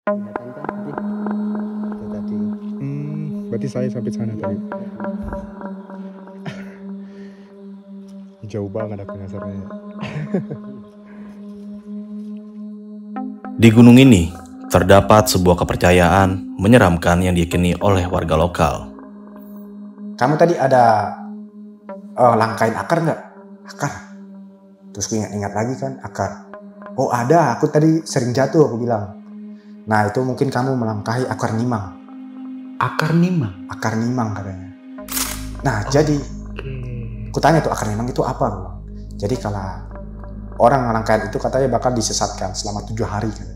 Kelihatan kan tadi? Itu tadi. Berarti saya sampai sana tadi. Jauh banget aku nyasarnya. Di gunung ini, terdapat sebuah kepercayaan menyeramkan yang diyakini oleh warga lokal. Kamu tadi ada langkain akar nggak? Akar. Terus gue ingat lagi kan akar. Oh ada, aku tadi sering jatuh aku bilang. Nah itu mungkin kamu melangkahi akar nimang. Akar nimang? Akar nimang katanya. Nah jadi, aku tanya tuh akar nimang itu apa bang? Jadi kalau orang melangkahi itu katanya bakal disesatkan selama 7 hari kan.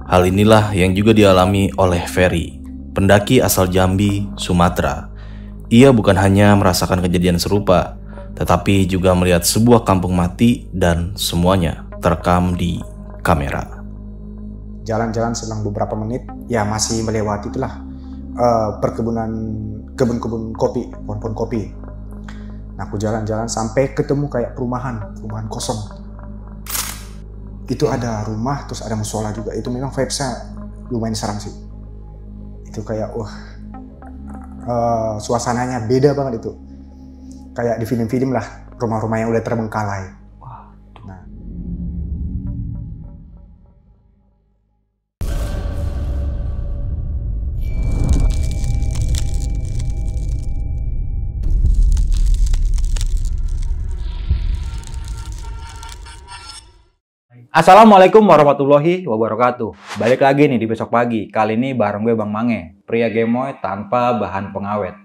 Hal inilah yang juga dialami oleh Ferry, pendaki asal Jambi, Sumatera. Ia bukan hanya merasakan kejadian serupa, tetapi juga melihat sebuah kampung mati dan semuanya terekam di kamera. Jalan-jalan selang beberapa menit, ya masih melewati itulah perkebunan, kebun-kebun kopi, pohon-pohon kopi. Nah aku jalan-jalan sampai ketemu kayak perumahan kosong. Itu ada rumah, terus ada musola juga. Itu memang vibes-nya lumayan seram sih. Itu kayak, suasananya beda banget itu. Kayak di film-film lah, rumah-rumah yang udah terbengkalai. Nah. Assalamualaikum warahmatullahi wabarakatuh. Balik lagi nih di besok pagi. Kali ini bareng gue Bang Mange, pria gemoy tanpa bahan pengawet.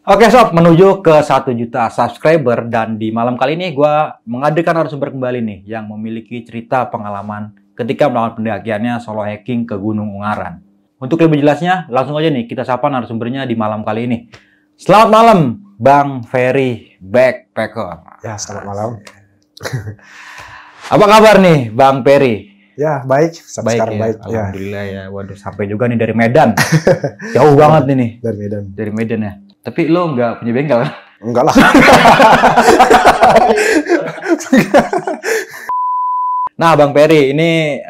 Oke sob, menuju ke 1 juta subscriber dan di malam kali ini gue menghadirkan narasumber kembali nih yang memiliki cerita pengalaman ketika melakukan pendakiannya solo hiking ke Gunung Ungaran. Untuk lebih jelasnya, langsung aja nih kita sapa narasumbernya di malam kali ini. Selamat malam, Bang Ferry Backpacker. Ya, selamat malam. Apa kabar nih, Bang Ferry? Ya, baik. Sampai sekarang ya? baik. Alhamdulillah ya. Waduh, sampai juga nih dari Medan. Jauh banget nih. Dari Medan. Dari Medan ya. Tapi lo nggak punya bengkel kan? Enggak lah. Nah, Bang Ferry, ini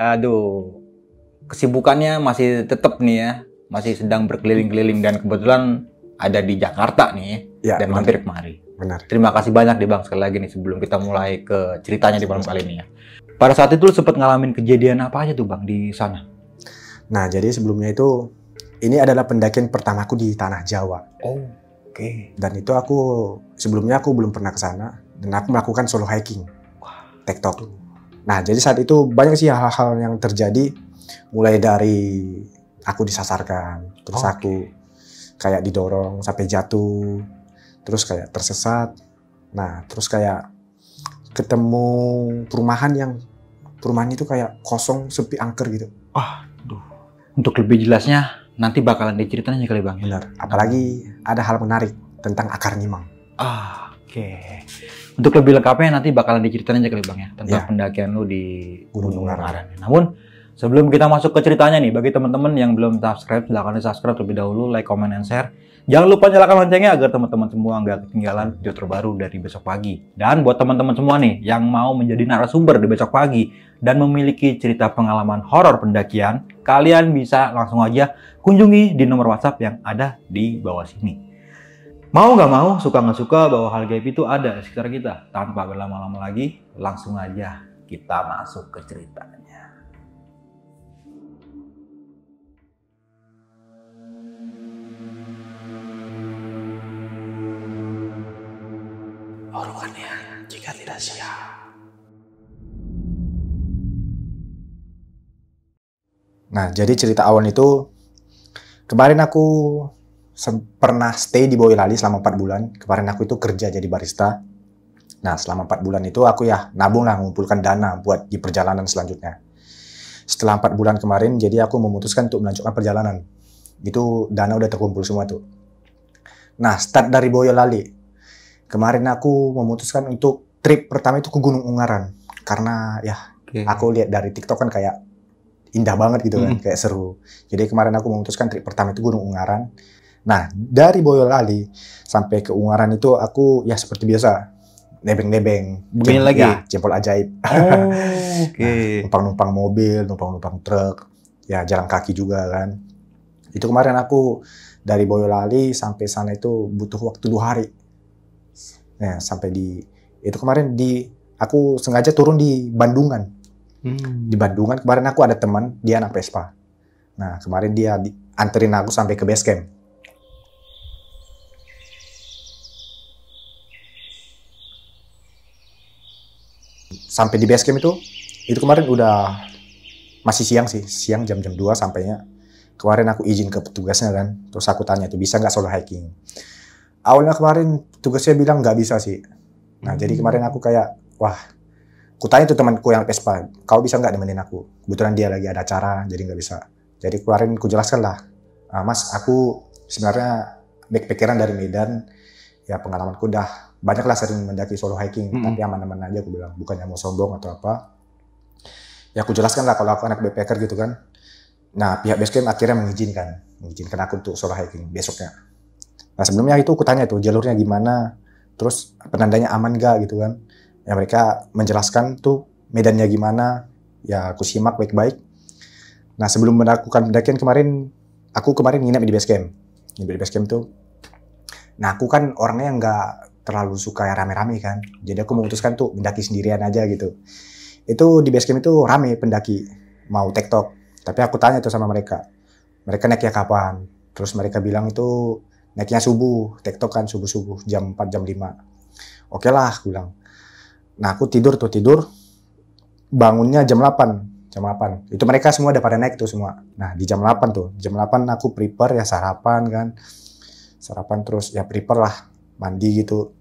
kesibukannya masih tetap nih ya. Masih sedang berkeliling-keliling dan kebetulan ada di Jakarta nih Ya, dan benar. mampir kemari. Benar. Terima kasih banyak nih Bang sekali lagi nih sebelum kita mulai ke ceritanya di malam kali ini ya. Pada saat itu lu sempat ngalamin kejadian apa aja tuh Bang di sana? Nah, jadi sebelumnya itu ini adalah pendakian pertamaku di tanah Jawa. Oh, oke. Dan itu sebelumnya aku belum pernah ke sana dan aku melakukan solo hiking. TikTok. Nah, jadi saat itu banyak sih hal-hal yang terjadi, mulai dari aku disasarkan, terus aku kayak didorong sampai jatuh, terus kayak tersesat. Nah, terus kayak ketemu perumahan itu kayak kosong, sepi, angker gitu. Untuk lebih jelasnya nanti bakalan diceritain aja kali Bang. Benar. Apalagi ada hal menarik tentang akar nimang. Oke. Untuk lebih lengkapnya nanti bakalan diceritain aja kali Bang ya tentang Ya. pendakian lu di Gunung Gunung Ungaran. Ungaran. Namun sebelum kita masuk ke ceritanya nih, bagi teman-teman yang belum subscribe, silahkan di subscribe terlebih dahulu, like, comment, and share. Jangan lupa nyalakan loncengnya agar teman-teman semua nggak ketinggalan video terbaru dari besok pagi. Dan buat teman-teman semua nih yang mau menjadi narasumber di besok pagi dan memiliki cerita pengalaman horor pendakian, kalian bisa langsung aja kunjungi di nomor WhatsApp yang ada di bawah sini. Mau nggak mau, suka nggak suka bahwa hal gaib itu ada di sekitar kita. Tanpa berlama-lama lagi, langsung aja kita masuk ke ceritanya. Orukannya jika tidak siap. Nah, jadi cerita awal itu kemarin aku pernah stay di Boyolali selama 4 bulan. Kemarin aku itu kerja jadi barista. Nah, selama 4 bulan itu aku ya nabung lah, mengumpulkan dana buat di perjalanan selanjutnya. Setelah 4 bulan kemarin, jadi aku memutuskan untuk melanjutkan perjalanan. Itu dana udah terkumpul semua tuh. Nah, start dari Boyolali. Kemarin aku memutuskan untuk trip pertama itu ke Gunung Ungaran. Karena ya aku lihat dari TikTok kan kayak indah banget gitu kan, kayak seru. Jadi kemarin aku memutuskan trip pertama itu Gunung Ungaran. Nah, dari Boyolali sampai ke Ungaran itu aku ya seperti biasa nebeng-nebeng. Begini lagi? Ya, jempol ajaib. Oh, oke. Numpang-numpang mobil, numpang-numpang truk, ya jalan kaki juga kan. Itu kemarin aku dari Boyolali sampai sana itu butuh waktu 2 hari. Ya, sampai itu kemarin aku sengaja turun di Bandungan. Di Bandungan kemarin aku ada teman, dia anak Vespa. Nah, kemarin dia anterin aku sampai ke base camp. Sampai di base camp itu kemarin udah masih siang sih, siang jam-jam 2 sampainya. Kemarin aku izin ke petugasnya kan, terus aku tanya tuh bisa nggak solo hiking. Awalnya kemarin petugasnya bilang nggak bisa sih. Nah jadi kemarin aku kayak, wah, aku tanya tuh temanku yang Vespa, kau bisa nggak nemenin aku? Kebetulan dia lagi ada acara, jadi nggak bisa. Jadi kemarin aku jelaskan lah, Mas, aku sebenarnya backpackeran dari Medan, ya pengalamanku udah banyak lah sering mendaki solo hiking, tapi aman-aman aja aku bilang, bukannya mau sombong atau apa. Ya aku jelaskan lah kalau aku anak backpacker gitu kan. Nah pihak base camp akhirnya mengizinkan aku untuk solo hiking besoknya. Nah sebelumnya itu aku tanya tuh jalurnya gimana, terus penandanya aman gak gitu kan. Ya mereka menjelaskan tuh medannya gimana, ya aku simak baik-baik. Nah sebelum melakukan pendakian kemarin, aku kemarin nginep di base camp. Nginep di base camp tuh. Nah aku kan orangnya nggak terlalu suka ya rame-rame kan. Jadi aku memutuskan tuh mendaki sendirian aja gitu. Itu di base camp itu rame pendaki, mau tektok. Tapi aku tanya tuh sama mereka naiknya kapan? Terus mereka bilang itu naiknya subuh, tektok kan subuh-subuh, jam 4, jam 5. Oke lah, aku bilang. Nah aku tidur, bangunnya jam 8. Itu mereka semua udah pada naik tuh semua. Nah di jam 8 aku prepare ya sarapan kan. Sarapan terus ya prepare lah, mandi gitu.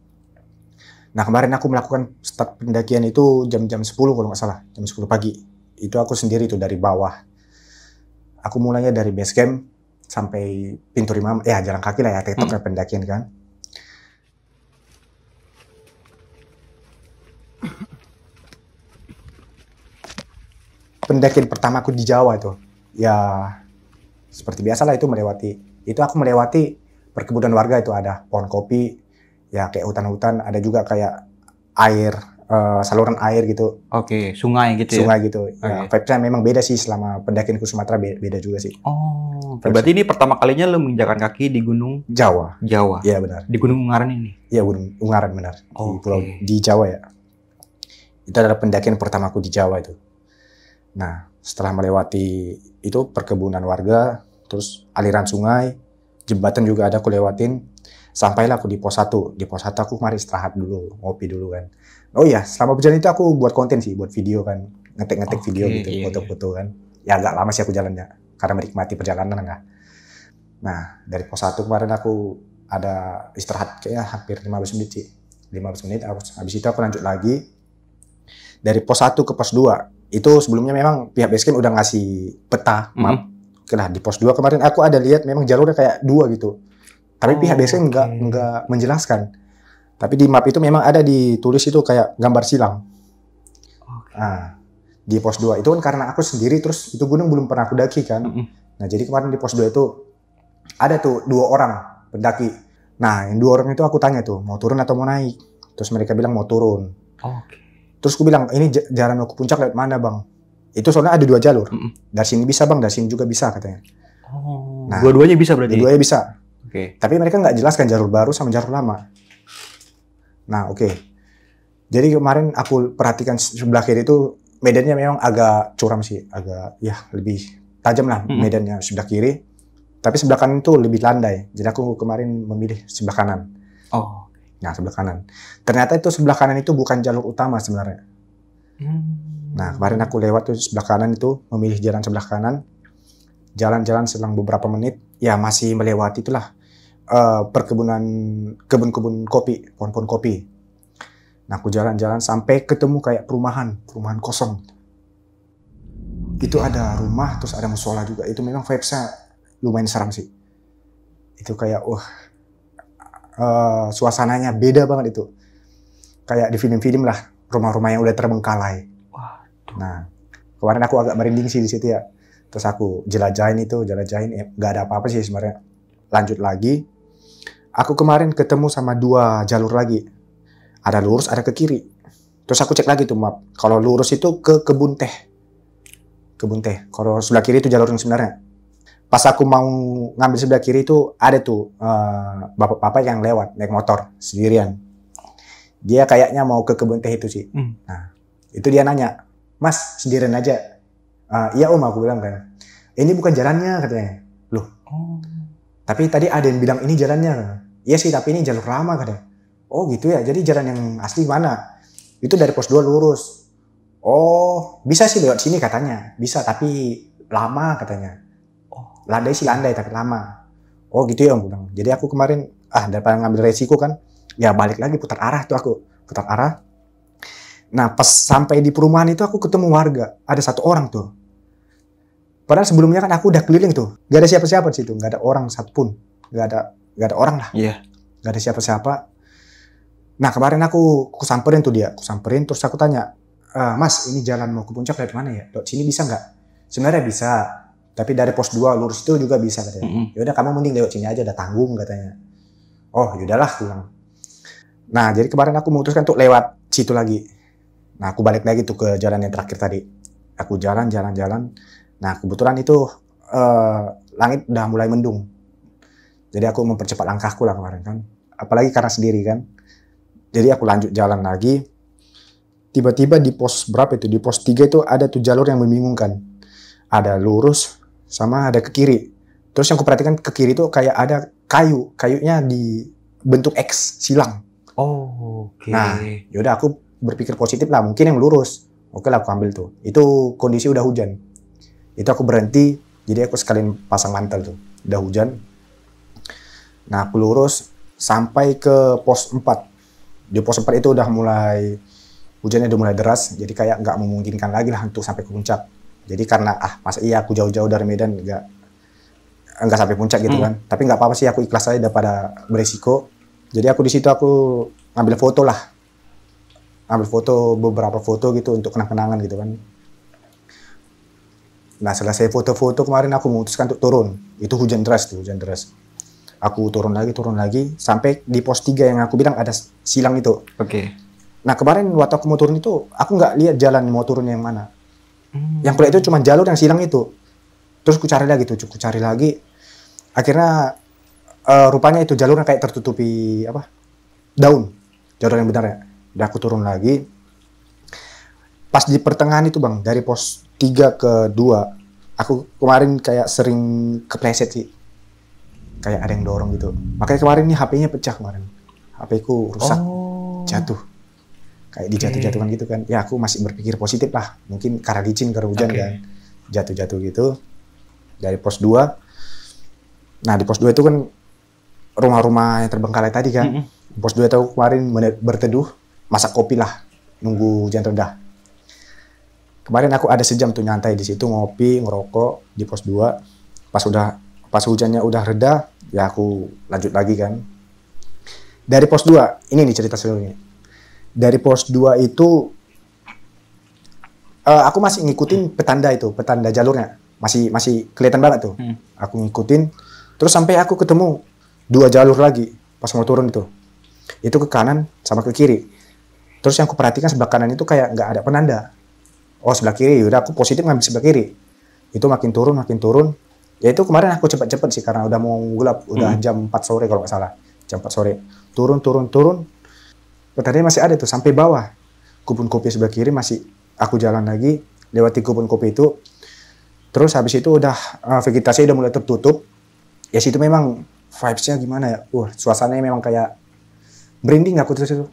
Nah kemarin aku melakukan start pendakian itu jam 10 kalau nggak salah, jam 10 pagi. Itu aku sendiri tuh dari bawah. Aku mulainya dari base camp sampai pintu 5, ya jalan kaki lah ya, tektok ya pendakian kan. Pendakian pertama aku di Jawa itu, ya seperti biasa lah itu aku melewati perkebunan warga itu ada pohon kopi, ya kayak hutan-hutan, ada juga kayak air, saluran air gitu. Oke, sungai gitu ya? Sungai gitu. Ya, vibe-nya memang beda sih selama pendakian ke Sumatera, beda juga sih. Oh, berarti ini pertama kalinya lo menginjakan kaki di Gunung Jawa. Iya benar. Di Gunung Ungaran ini? Iya, Gunung Ungaran benar. Di Jawa ya. Itu adalah pendakian pertamaku di Jawa itu. Nah, setelah melewati itu perkebunan warga, terus aliran sungai, jembatan juga ada aku lewatin, sampailah aku di pos 1. Di pos 1 aku kemarin istirahat dulu, ngopi dulu kan. Oh iya, selama perjalanan itu aku buat konten sih, buat video kan, ngetik video gitu, foto-foto kan. Ya agak lama sih aku jalannya, karena menikmati perjalanan kan. Nah, dari pos 1 kemarin aku ada istirahat kayaknya hampir 15 menit sih. 15 menit, habis itu aku lanjut lagi. Dari pos 1 ke pos 2, itu sebelumnya memang pihak basecamp udah ngasih peta, map. Nah, di pos 2 kemarin aku ada lihat memang jalurnya kayak 2 gitu. Tapi pihak basecamp nggak menjelaskan. Tapi di map itu memang ada ditulis itu kayak gambar silang. Nah, di pos 2 itu kan karena aku sendiri, terus itu gunung belum pernah aku daki kan. Nah, jadi kemarin di pos 2 itu ada tuh 2 orang pendaki. Nah, yang 2 orang itu aku tanya tuh, mau turun atau mau naik? Terus mereka bilang mau turun. Terus aku bilang, ini jalan mau ke puncak lewat mana bang? Itu soalnya ada 2 jalur. Dari sini bisa bang, dari sini juga bisa katanya. Nah, dua-duanya bisa berarti? Dua-duanya bisa. Tapi mereka nggak jelaskan jalur baru sama jalur lama. Nah, jadi kemarin aku perhatikan sebelah kiri itu medannya memang agak curam sih, agak ya lebih tajam lah medannya sebelah kiri. Tapi sebelah kanan itu lebih landai. Jadi aku kemarin memilih sebelah kanan. Nah, sebelah kanan. Ternyata itu sebelah kanan itu bukan jalur utama sebenarnya. Nah, kemarin aku lewat tuh sebelah kanan itu, memilih jalan sebelah kanan. Jalan-jalan selang beberapa menit, ya masih melewati itulah kebun-kebun kopi, pohon-pohon kopi. Nah, aku jalan-jalan sampai ketemu kayak perumahan kosong. Itu ada rumah, terus ada musola juga. Itu memang vibes-nya lumayan seram sih. Itu kayak, suasananya beda banget itu. Kayak di film-film lah, rumah-rumah yang udah terbengkalai. Nah, kemarin aku agak merinding sih di situ ya. Terus aku jelajahin, nggak ada apa-apa sih sebenarnya. Lanjut lagi, aku kemarin ketemu sama 2 jalur lagi. Ada lurus, ada ke kiri. Terus aku cek lagi tuh map. Kalau lurus itu ke kebun teh. Kebun teh. Kalau sebelah kiri itu jalur yang sebenarnya. Pas aku mau ngambil sebelah kiri itu ada tuh bapak-bapak yang lewat naik motor sendirian. Dia kayaknya mau ke kebun teh itu sih. Nah, itu dia nanya, "Mas, sendirian aja?" "Iya Om," aku bilang kan. "Ini bukan jalannya," katanya. Loh. Tapi tadi ada yang bilang ini jalannya. "Iya sih, tapi ini jalur lama," katanya. "Oh gitu ya, jadi jalan yang asli mana?" "Itu dari pos 2 lurus." "Oh, bisa sih lewat sini," katanya. "Bisa, tapi lama," katanya. "Landai sih landai, tapi lama." "Oh gitu ya," Om bilang. Jadi aku kemarin, daripada ngambil resiko kan, ya balik lagi putar arah tuh aku. Putar arah. Nah, pas sampai di perumahan itu aku ketemu warga. Ada 1 orang tuh. Padahal sebelumnya kan aku udah keliling tuh. Gak ada siapa-siapa di situ. Gak ada orang satupun. Gak ada orang lah. Iya. Gak ada siapa-siapa. Nah, kemarin aku samperin tuh dia. Aku samperin, terus aku tanya, "Mas, ini jalan mau ke puncak dari mana ya? Dot sini bisa nggak?" "Sebenarnya bisa. Tapi dari pos 2 lurus itu juga bisa," katanya. "Yaudah, kamu mending lewat sini aja, udah tanggung," katanya. "Oh, yaudahlah," aku bilang. Nah, jadi kemarin aku memutuskan untuk lewat situ lagi. Nah, aku balik lagi tuh ke jalan yang terakhir tadi. Aku jalan. Nah, kebetulan itu langit udah mulai mendung. Jadi aku mempercepat langkahku lah kemarin kan. Apalagi karena sendiri kan. Jadi aku lanjut jalan lagi. Tiba-tiba di pos berapa itu? Di pos 3 itu ada tuh jalur yang membingungkan. Ada lurus sama ada ke kiri. Terus yang aku perhatikan ke kiri itu kayak ada kayunya di bentuk X silang. Oh, oke. Nah, yaudah aku berpikir positif lah, mungkin yang lurus. Oke lah, aku ambil tuh. Itu kondisi udah hujan. Itu aku berhenti, jadi aku sekalian pasang mantel tuh. Udah hujan. Nah, aku lurus sampai ke pos 4. Di pos 4 itu udah mulai, hujannya udah mulai deras, jadi kayak nggak memungkinkan lagi lah untuk sampai ke puncak. Jadi karena, masa iya aku jauh-jauh dari Medan, nggak sampai puncak gitu kan. Tapi nggak apa-apa sih, aku ikhlas aja daripada beresiko. Jadi aku di situ aku ngambil foto lah. Ambil foto, beberapa foto gitu untuk kenang-kenangan gitu kan. Nah, selesai foto-foto kemarin aku memutuskan untuk turun. Itu hujan deras tuh, hujan deras. Aku turun lagi, sampai di pos 3 yang aku bilang ada silang itu. Oke. Nah, kemarin waktu aku mau turun itu, aku nggak lihat jalan mau turun yang mana. Yang kulihat itu cuma jalur yang silang itu. Terus ku cari lagi. Akhirnya rupanya itu jalurnya kayak tertutupi daun. Jalur yang benar ya. Udah aku turun lagi. Pas di pertengahan itu Bang, dari pos 3 ke 2, aku kemarin kayak sering kepleset sih. Kayak ada yang dorong gitu. Makanya kemarin nih HP-nya pecah kemarin. HP-ku rusak, jatuh. Kayak dijatuh-jatuhkan gitu kan. Ya aku masih berpikir positif lah. Mungkin karena licin, karena hujan kan. Jatuh-jatuh gitu. Dari pos 2. Nah, di pos 2 itu kan rumah-rumah yang terbengkalai tadi kan. Pos 2 itu kemarin berteduh, masak kopi lah, nunggu hujan reda. Kemarin aku ada sejam tuh nyantai di situ, ngopi, ngerokok di pos 2. Pas hujannya udah reda, ya aku lanjut lagi kan. Dari pos 2, ini nih cerita seluruhnya. Dari pos 2 itu aku masih ngikutin petanda jalurnya. Masih kelihatan banget tuh. Aku ngikutin, terus sampai aku ketemu 2 jalur lagi pas mau turun itu. Itu ke kanan sama ke kiri. Terus yang aku perhatikan sebelah kanan itu kayak nggak ada penanda. Oh, sebelah kiri, udah aku positif ngambil sebelah kiri. Itu makin turun. Ya itu kemarin aku cepet-cepet sih karena udah mau gelap, udah jam 4 sore kalau nggak salah. Jam 4 sore. Turun. Petandanya masih ada tuh sampai bawah. Kebun kopi sebelah kiri masih aku jalan lagi, lewati kebun kopi itu. Terus habis itu udah vegetasi udah mulai tertutup. Ya situ memang vibes-nya gimana ya? Suasananya memang kayak merinding aku terus itu.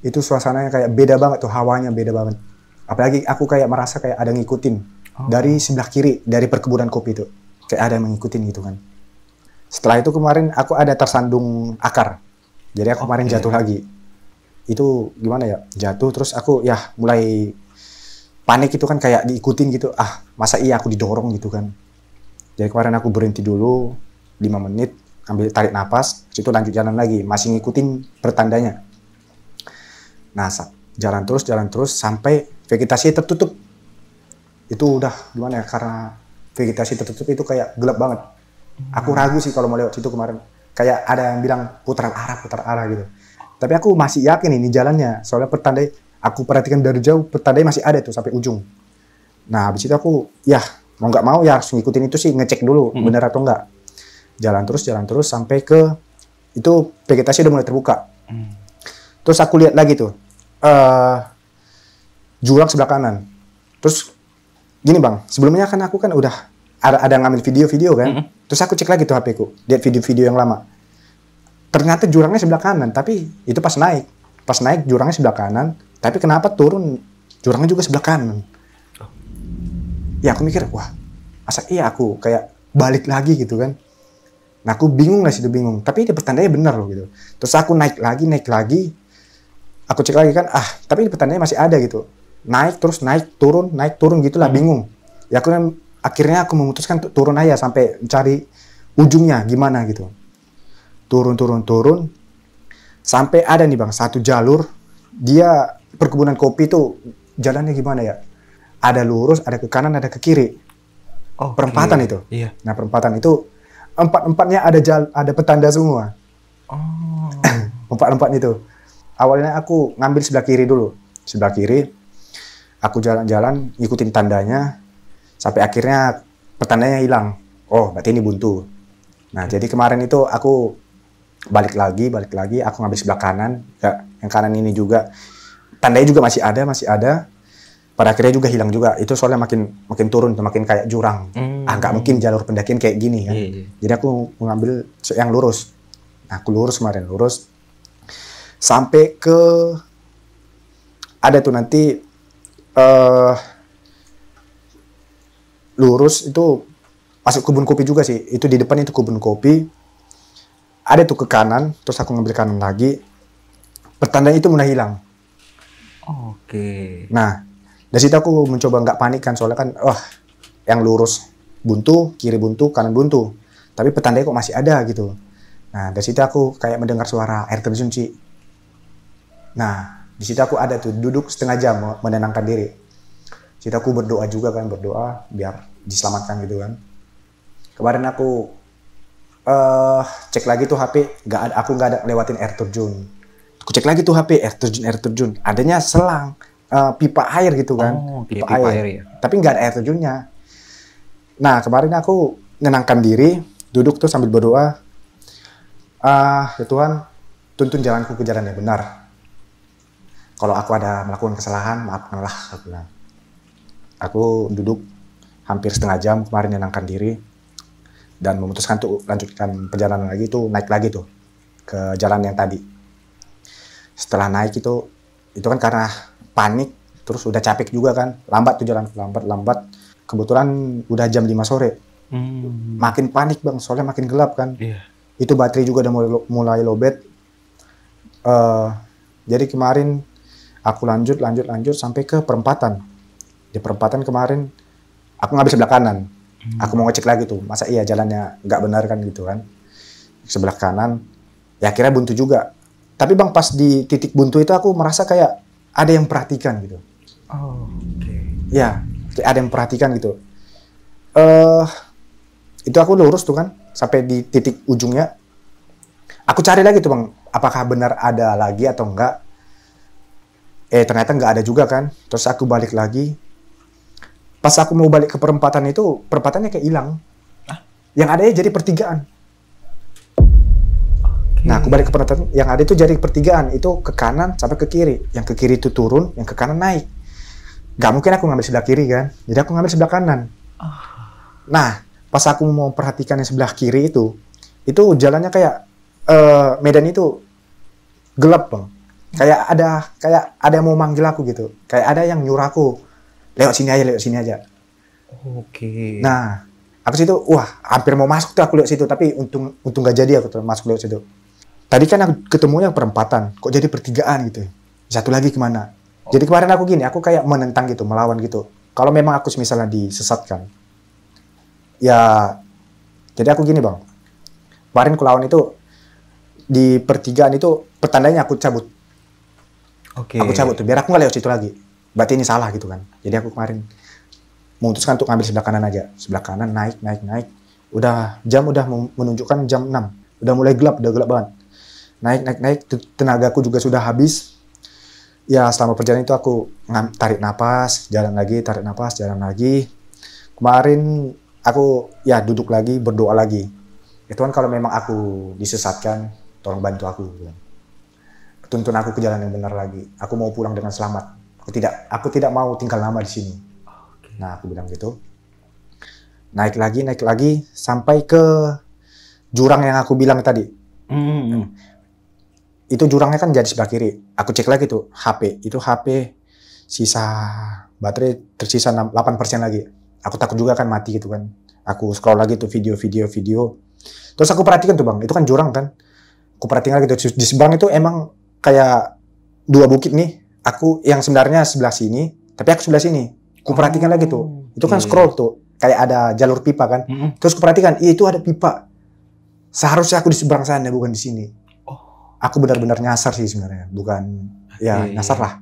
Itu suasananya kayak beda banget tuh, hawanya beda banget. Apalagi aku kayak merasa kayak ada ngikutin dari sebelah kiri, dari perkebunan kopi itu. Kayak ada yang ngikutin gitu kan. Setelah itu kemarin aku ada tersandung akar. Jadi aku kemarin jatuh lagi. Itu gimana ya? Jatuh terus aku ya mulai panik itu kan kayak diikutin gitu. Masa iya aku didorong gitu kan. Jadi kemarin aku berhenti dulu 5 menit, ambil tarik napas, situ lanjut jalan lagi, masih ngikutin pertandanya. Nah, jalan terus sampai vegetasi tertutup. Itu udah gimana ya, karena vegetasi tertutup itu kayak gelap banget. Aku ragu sih kalau mau lewat situ kemarin. Kayak ada yang bilang putar arah gitu. Tapi aku masih yakin ini jalannya. Soalnya pertandai, aku perhatikan dari jauh, pertandai masih ada tuh sampai ujung. Nah, habis itu aku, ya mau nggak mau ya harus ngikutin itu sih, ngecek dulu bener atau enggak. Jalan terus sampai ke itu vegetasi udah mulai terbuka. Terus aku lihat lagi tuh jurang sebelah kanan. Terus gini bang, sebelumnya kan aku kan udah ada ngambil video-video kan. Terus aku cek lagi tuh HP ku, lihat video-video yang lama. Ternyata jurangnya sebelah kanan, tapi itu pas naik jurangnya sebelah kanan, tapi kenapa turun jurangnya juga sebelah kanan? Ya aku mikir, wah, masa iya aku kayak balik lagi gitu kan? Nah aku bingung lah situ bingung, tapi dia pertandanya bener loh gitu. Terus aku naik lagi, aku cek lagi kan, tapi pertandanya masih ada gitu. Naik terus naik turun gitulah bingung. Ya akhirnya aku memutuskan untuk turun aja sampai mencari ujungnya gimana gitu. Turun sampai ada nih bang satu jalur, dia perkebunan kopi tuh jalannya gimana ya, ada lurus, ada ke kanan, ada ke kiri. Perempatan itu. Iya. Nah perempatan itu empat-empatnya ada petanda semua. Empat-empat itu. Awalnya aku ngambil sebelah kiri dulu, sebelah kiri aku jalan-jalan ngikutin tandanya sampai akhirnya petandanya hilang. Oh berarti ini buntu. Nah jadi kemarin itu aku balik lagi, aku ngambil sebelah kanan, ya, yang kanan ini juga, tandanya juga masih ada, pada akhirnya juga hilang juga, itu soalnya makin turun, makin kayak jurang, nggak mungkin jalur pendakian kayak gini kan, jadi aku mengambil yang lurus, nah aku kemarin lurus, sampai ke, ada tuh nanti, lurus itu, masuk kebun kopi juga sih, itu di depan itu kebun kopi, ada tuh ke kanan, terus aku ngambil kanan lagi, pertandanya itu mulai hilang. Nah, dari situ aku mencoba nggak panik kan, soalnya kan, yang lurus buntu, kiri buntu, kanan buntu. Tapi pertandanya kok masih ada gitu. Nah, dari situ aku kayak mendengar suara air terjun sih. Nah, di situ aku ada tuh, duduk setengah jam menenangkan diri. Di situ aku berdoa juga kan, biar diselamatkan gitu kan. Kemarin aku cek lagi tuh HP, aku nggak ada lewatin air terjun. Aku cek lagi tuh HP, air terjun. Adanya selang, pipa air gitu kan. Pipa air ya. Tapi nggak ada air terjunnya. Nah kemarin aku menenangkan diri, duduk tuh sambil berdoa. Ya Tuhan, tuntun jalanku ke jalan yang benar. Kalau aku ada melakukan kesalahan, maafkanlah. Aku duduk hampir setengah jam kemarin menenangkan diri. Dan memutuskan untuk lanjutkan perjalanan lagi tuh, naik lagi tuh ke jalan yang tadi. Setelah naik itu kan karena panik, terus udah capek juga kan, lambat tuh jalan, lambat. Kebetulan udah jam 5 sore. Makin panik bang, soalnya makin gelap kan. Itu baterai juga udah mulai lowbat. Jadi kemarin aku lanjut sampai ke perempatan. Di perempatan kemarin aku ngambil sebelah kanan. Aku mau ngecek lagi tuh, masa iya jalannya nggak benar kan gitu kan. Sebelah kanan, ya akhirnya buntu juga. Tapi bang pas di titik buntu itu aku merasa kayak ada yang perhatikan gitu. Ya, kayak ada yang perhatikan gitu. Itu aku lurus tuh kan, sampai di titik ujungnya. Aku cari lagi tuh bang, apakah benar ada lagi atau enggak. Ternyata nggak ada juga kan. Terus aku balik lagi. Pas aku mau balik ke perempatan itu, perempatannya kayak hilang. Yang ada jadi pertigaan. Nah, aku balik ke perempatan, yang ada itu jadi pertigaan. Itu ke kanan sampai ke kiri. Yang ke kiri itu turun, yang ke kanan naik. Gak mungkin aku ngambil sebelah kiri kan. Jadi aku ngambil sebelah kanan. Nah, pas aku mau perhatikan yang sebelah kiri itu jalannya kayak medan itu gelap bang. Kayak ada yang mau manggil aku gitu. Kayak ada yang nyuruh aku. Lewat sini aja. Nah, aku situ, hampir mau masuk tuh aku lewat situ, tapi untung gak jadi aku masuk lewat situ. Tadi kan aku ketemunya perempatan, kok jadi pertigaan gitu. Satu lagi kemana? Jadi kemarin aku gini, aku kayak menentang gitu, melawan gitu. Kalau memang aku misalnya disesatkan, ya, jadi aku gini bang. Kemarin aku lawan itu di pertigaan itu pertandanya aku cabut. Aku cabut tuh, biar aku nggak lewat situ lagi. Berarti ini salah gitu kan. Jadi aku kemarin memutuskan untuk ngambil sebelah kanan aja. Sebelah kanan naik. Jam udah menunjukkan jam 6. Udah mulai gelap banget. naik, tenagaku juga sudah habis. Ya selama perjalanan itu aku tarik napas, jalan lagi, tarik napas, jalan lagi. Kemarin aku ya duduk lagi, berdoa lagi. Ya Tuhan, kalau memang aku disesatkan, tolong bantu aku. Tuntun aku ke jalan yang benar lagi. Aku mau pulang dengan selamat. Aku tidak mau tinggal lama di sini. Nah, aku bilang gitu. Naik lagi sampai ke jurang yang aku bilang tadi. Itu jurangnya kan jadi sebelah kiri. Aku cek lagi tuh HP. Itu HP sisa baterai tersisa 8% lagi. Aku takut juga kan mati gitu kan. Aku scroll lagi tuh video. Terus aku perhatikan tuh bang, itu kan jurang kan. Aku perhatikan lagi tuh di seberang itu emang kayak 2 bukit nih. Aku yang sebenarnya sebelah sini, tapi aku sebelah sini. Aku perhatikan lagi tuh. Itu kan scroll tuh. Kayak ada jalur pipa kan. Terus aku perhatikan, itu ada pipa. Seharusnya aku di seberang sana, bukan di sini. Aku benar-benar nyasar sih sebenarnya, bukan nyasar lah.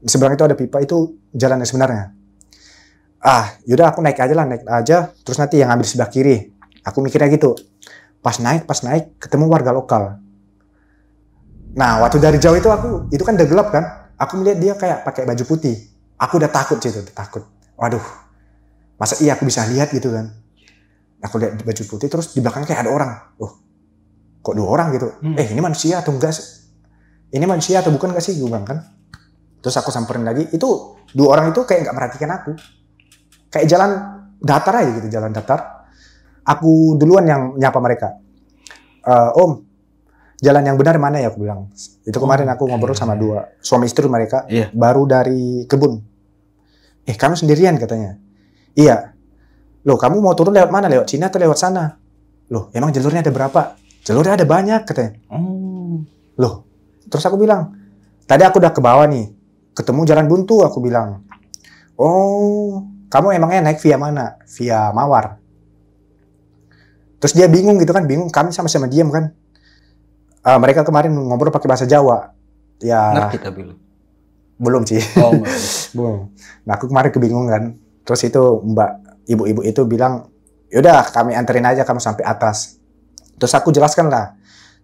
Di seberang itu ada pipa, itu jalan yang sebenarnya. Yaudah aku naik aja, terus nanti yang ambil sebelah kiri. Aku mikirnya gitu. Pas naik ketemu warga lokal. Nah, waktu dari jauh itu kan udah gelap kan. Aku melihat dia kayak pakai baju putih. Aku udah takut situ, takut. Waduh. Masa iya aku bisa lihat gitu kan. Aku lihat baju putih, terus di belakang kayak ada orang. Kok 2 orang gitu? Ini manusia atau enggak sih? Ini manusia atau bukan enggak sih? Gue bilang kan. Terus aku samperin lagi. Itu 2 orang itu kayak nggak merhatikan aku. Kayak jalan datar aja gitu, jalan datar. Aku duluan yang nyapa mereka. Om, jalan yang benar mana ya? Aku bilang. Itu kemarin aku ngobrol sama 2 suami istri mereka. Baru dari kebun. Kamu sendirian katanya. Iya. Loh, kamu mau turun lewat mana? Lewat sini atau lewat sana? Loh, emang jalurnya ada berapa? Jalurnya ada banyak katanya. Loh, terus aku bilang, tadi aku udah ke bawah nih, ketemu jalan buntu. Aku bilang, oh, kamu emangnya naik via mana? Via Mawar. Terus dia bingung gitu kan, kami sama-sama diam kan. Mereka kemarin ngobrol pakai bahasa Jawa. Ya. Ngerti tapi lu? Belum sih. Belum. Nah, aku kemarin kebingungan. Terus itu ibu-ibu itu bilang, yaudah kami anterin aja kamu sampai atas. Terus aku jelaskan lah.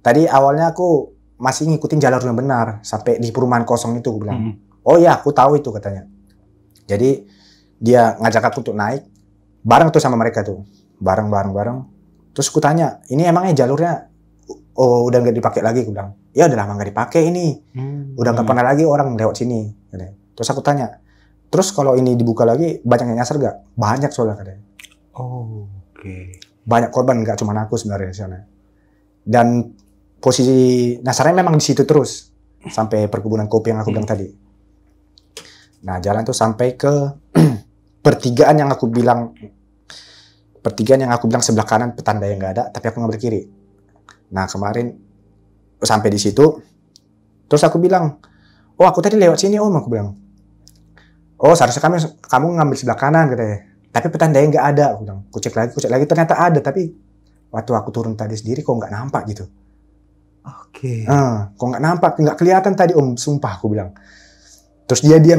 Tadi awalnya aku masih ngikutin jalur yang benar sampai di perumahan kosong itu. Aku bilang, oh ya aku tahu itu katanya. Jadi dia ngajak aku untuk naik bareng tuh sama mereka tuh, bareng. Terus aku tanya, ini emangnya jalurnya udah nggak dipakai lagi? Aku bilang, ya udah lama nggak dipakai ini, udah nggak pernah lagi orang lewat sini. Terus aku tanya, terus kalau ini dibuka lagi banyak yang nyasar nggak? Banyak soalnya katanya. Banyak korban, nggak cuma aku sebenarnya di sana. Dan posisi nasarnya memang di situ terus sampai perkebunan kopi yang aku bilang tadi. Nah, jalan tuh sampai ke pertigaan yang aku bilang sebelah kanan petanda yang nggak ada, tapi aku ngambil kiri. Nah, kemarin sampai di situ, terus aku bilang, oh aku tadi lewat sini om, aku bilang. Oh seharusnya kamu ngambil sebelah kanan katanya. Tapi petandanya nggak ada, aku bilang. Kucek lagi, ternyata ada. Tapi waktu aku turun tadi sendiri, kok nggak nampak gitu. Kok nggak nampak, nggak kelihatan tadi om, sumpah aku bilang. Terus dia diam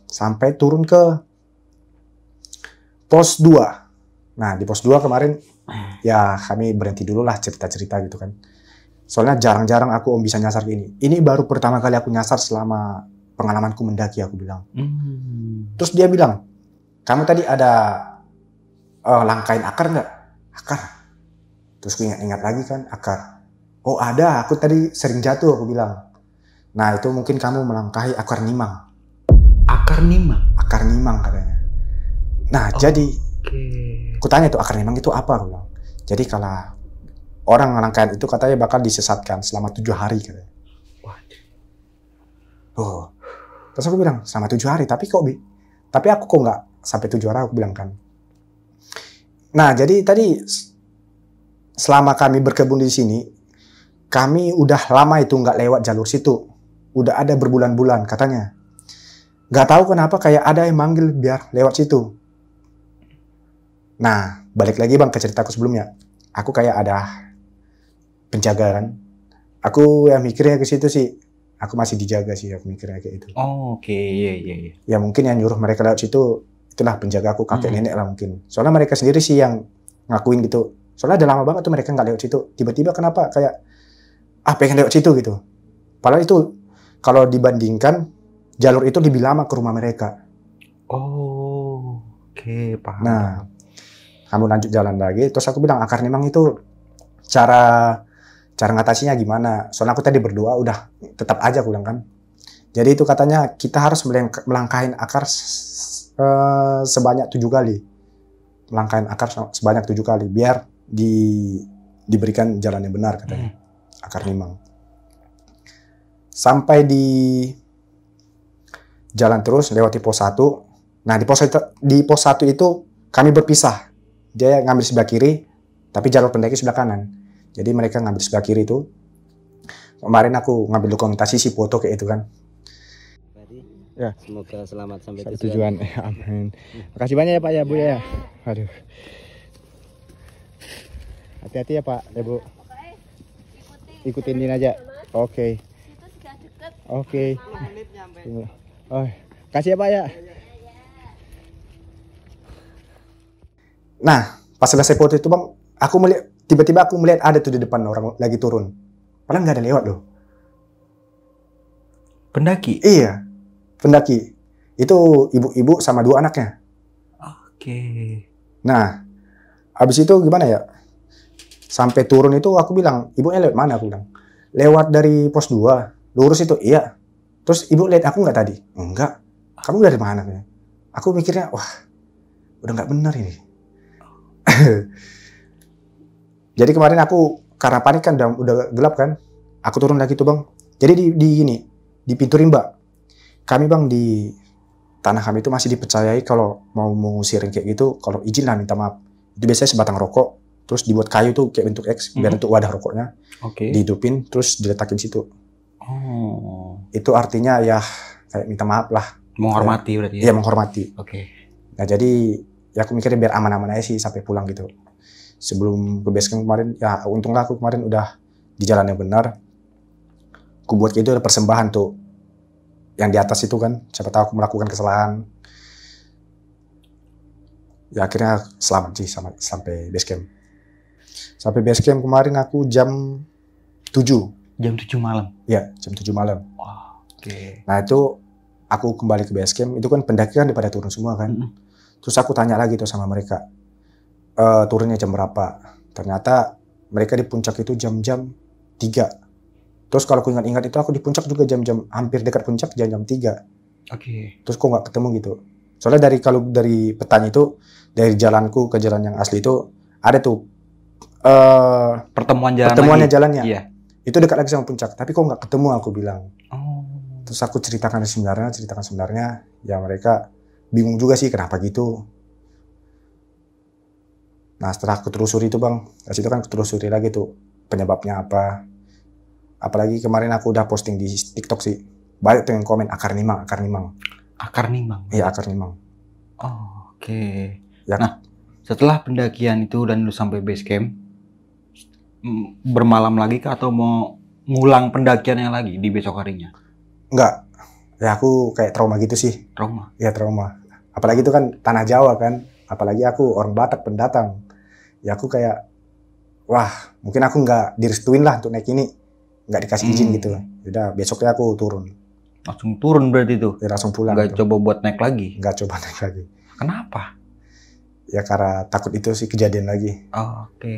sampai turun ke pos 2. Nah di pos 2 kemarin, ya kami berhenti dulu lah cerita-cerita gitu kan. Soalnya jarang-jarang aku om bisa nyasar ini. Ini baru pertama kali aku nyasar selama pengalamanku mendaki, aku bilang. Terus dia bilang, kamu tadi ada langkain akar nggak? Akar. Terus aku ingat lagi kan, akar. Oh ada, aku tadi sering jatuh, aku bilang. Nah itu mungkin kamu melangkahi akar nimang. Akar nimang? Akar nimang katanya. Nah jadi, aku tanya tuh akar nimang itu apa? Aku bilang. Jadi kalau orang langkain itu katanya bakal disesatkan selama 7 hari katanya. Terus aku bilang, selama 7 hari, tapi aku kok nggak sampai 7 hari, aku bilang kan. Nah, jadi tadi selama kami berkebun di sini, kami udah lama itu nggak lewat jalur situ. Udah ada berbulan-bulan katanya. Nggak tahu kenapa kayak ada yang manggil biar lewat situ. Nah, balik lagi bang ke ceritaku sebelumnya. Aku kayak ada penjaga kan. Aku yang mikirnya ke situ sih. Aku masih dijaga sih, aku mikirnya kayak itu. Iya. Ya mungkin yang nyuruh mereka lewat situ, itulah penjaga aku, kakek nenek lah mungkin. Soalnya mereka sendiri sih yang ngakuin gitu. Soalnya udah lama banget tuh mereka nggak lewat situ. Tiba-tiba kenapa kayak pengen lewat situ gitu. Padahal itu kalau dibandingkan jalur itu lebih lama ke rumah mereka. Oh, oke, paham. Nah, kamu lanjut jalan lagi, terus aku bilang akar nimang itu cara ngatasinya gimana? Soalnya aku tadi berdoa udah tetap aja aku bilang kan. Jadi itu katanya kita harus melangkahin akar sebanyak 7 kali. Melangkahin akar sebanyak 7 kali biar diberikan jalan yang benar katanya. Akar nimang. Sampai di jalan terus lewati pos 1. Nah, di pos 1 itu kami berpisah. Dia ngambil sebelah kiri, tapi jalur pendaki sebelah kanan. Jadi mereka ngambil sebelah kiri itu. Kemarin aku ngambil dokumentasi si foto kayak itu kan. Ya. Semoga selamat sampai tujuan. Amin. Makasih banyak ya Pak ya Bu ya. Aduh. Hati-hati ya Pak ya Bu. Ikutin ini aja. Oke. Oke. Oh, kasih ya Pak ya. Nah, pas selesai foto itu Bang, tiba-tiba aku melihat ada tuh di depan orang lagi turun. Padahal nggak ada lewat loh. Pendaki? Iya, pendaki. Itu ibu-ibu sama 2 anaknya. Oke. Nah, habis itu gimana ya? Sampai turun itu aku bilang, ibunya lewat mana? Aku bilang, lewat dari pos 2, lurus itu, iya. Terus ibu lihat aku nggak tadi? Enggak. Kamu dari mana? Aku mikirnya, wah, udah nggak benar ini. Jadi kemarin aku, karena panik kan udah gelap kan, aku turun lagi tuh Bang. Jadi di pintu rimba. Kami Bang di tanah kami itu masih dipercayai kalau mau mengusirin kayak gitu, kalau izin lah minta maaf. Itu biasanya sebatang rokok, terus dibuat kayu tuh kayak bentuk X, biar untuk wadah rokoknya. Oke. Dihidupin, terus diletakin situ. Oh. Itu artinya ya kayak minta maaf lah. Menghormati berarti ya? Iya, menghormati. Oke. Nah jadi ya aku mikirnya biar aman-aman aja sih sampai pulang gitu. Sebelum ke base camp kemarin, ya untunglah aku kemarin udah di jalan yang benar. Aku buat kayak itu ada persembahan tuh. Yang di atas itu kan, siapa tahu aku melakukan kesalahan. Ya akhirnya selamat sih sampai base camp. Sampai base camp kemarin aku jam 7. Jam 7 malam? Ya, jam 7 malam. Wah, oke. Nah itu aku kembali ke base camp, itu kan pendaki kan pada turun semua kan. Terus aku tanya lagi tuh sama mereka, turunnya jam berapa? Ternyata mereka di puncak itu jam-jam 3. Terus kalau aku ingat-ingat itu aku di puncak juga jam-jam hampir dekat puncak jam-jam 3. Oke. Terus kok nggak ketemu gitu. Soalnya kalau dari petanya itu, dari jalanku ke jalan yang asli itu ada tuh pertemuannya jalannya. Iya. Itu dekat lagi sama puncak, tapi kok nggak ketemu aku bilang. Oh. Terus aku ceritakan sebenarnya, ya mereka bingung juga sih kenapa gitu. Nah setelah aku telusuri itu Bang, dari situ kan aku telusuri lagi tuh penyebabnya apa. Apalagi kemarin aku udah posting di TikTok sih, banyak tuh yang komen akar nimang. Akar nimang? Iya akar nimang. Oh, oke. Ya. Nah setelah pendakian itu dan lu sampai base camp, bermalam lagi kah atau mau ngulang pendakiannya lagi di besok harinya? Enggak, ya aku kayak trauma gitu sih. Trauma? Ya trauma. Apalagi itu kan tanah Jawa kan, apalagi aku orang Batak pendatang. Ya aku kayak, wah mungkin aku nggak direstuin lah untuk naik ini, nggak dikasih izin gitu. Udah besoknya aku turun. Langsung turun berarti itu? Ya langsung pulang. Nggak coba buat naik lagi? Nggak coba naik lagi. Kenapa? Ya karena takut itu sih kejadian lagi. Oh, oke.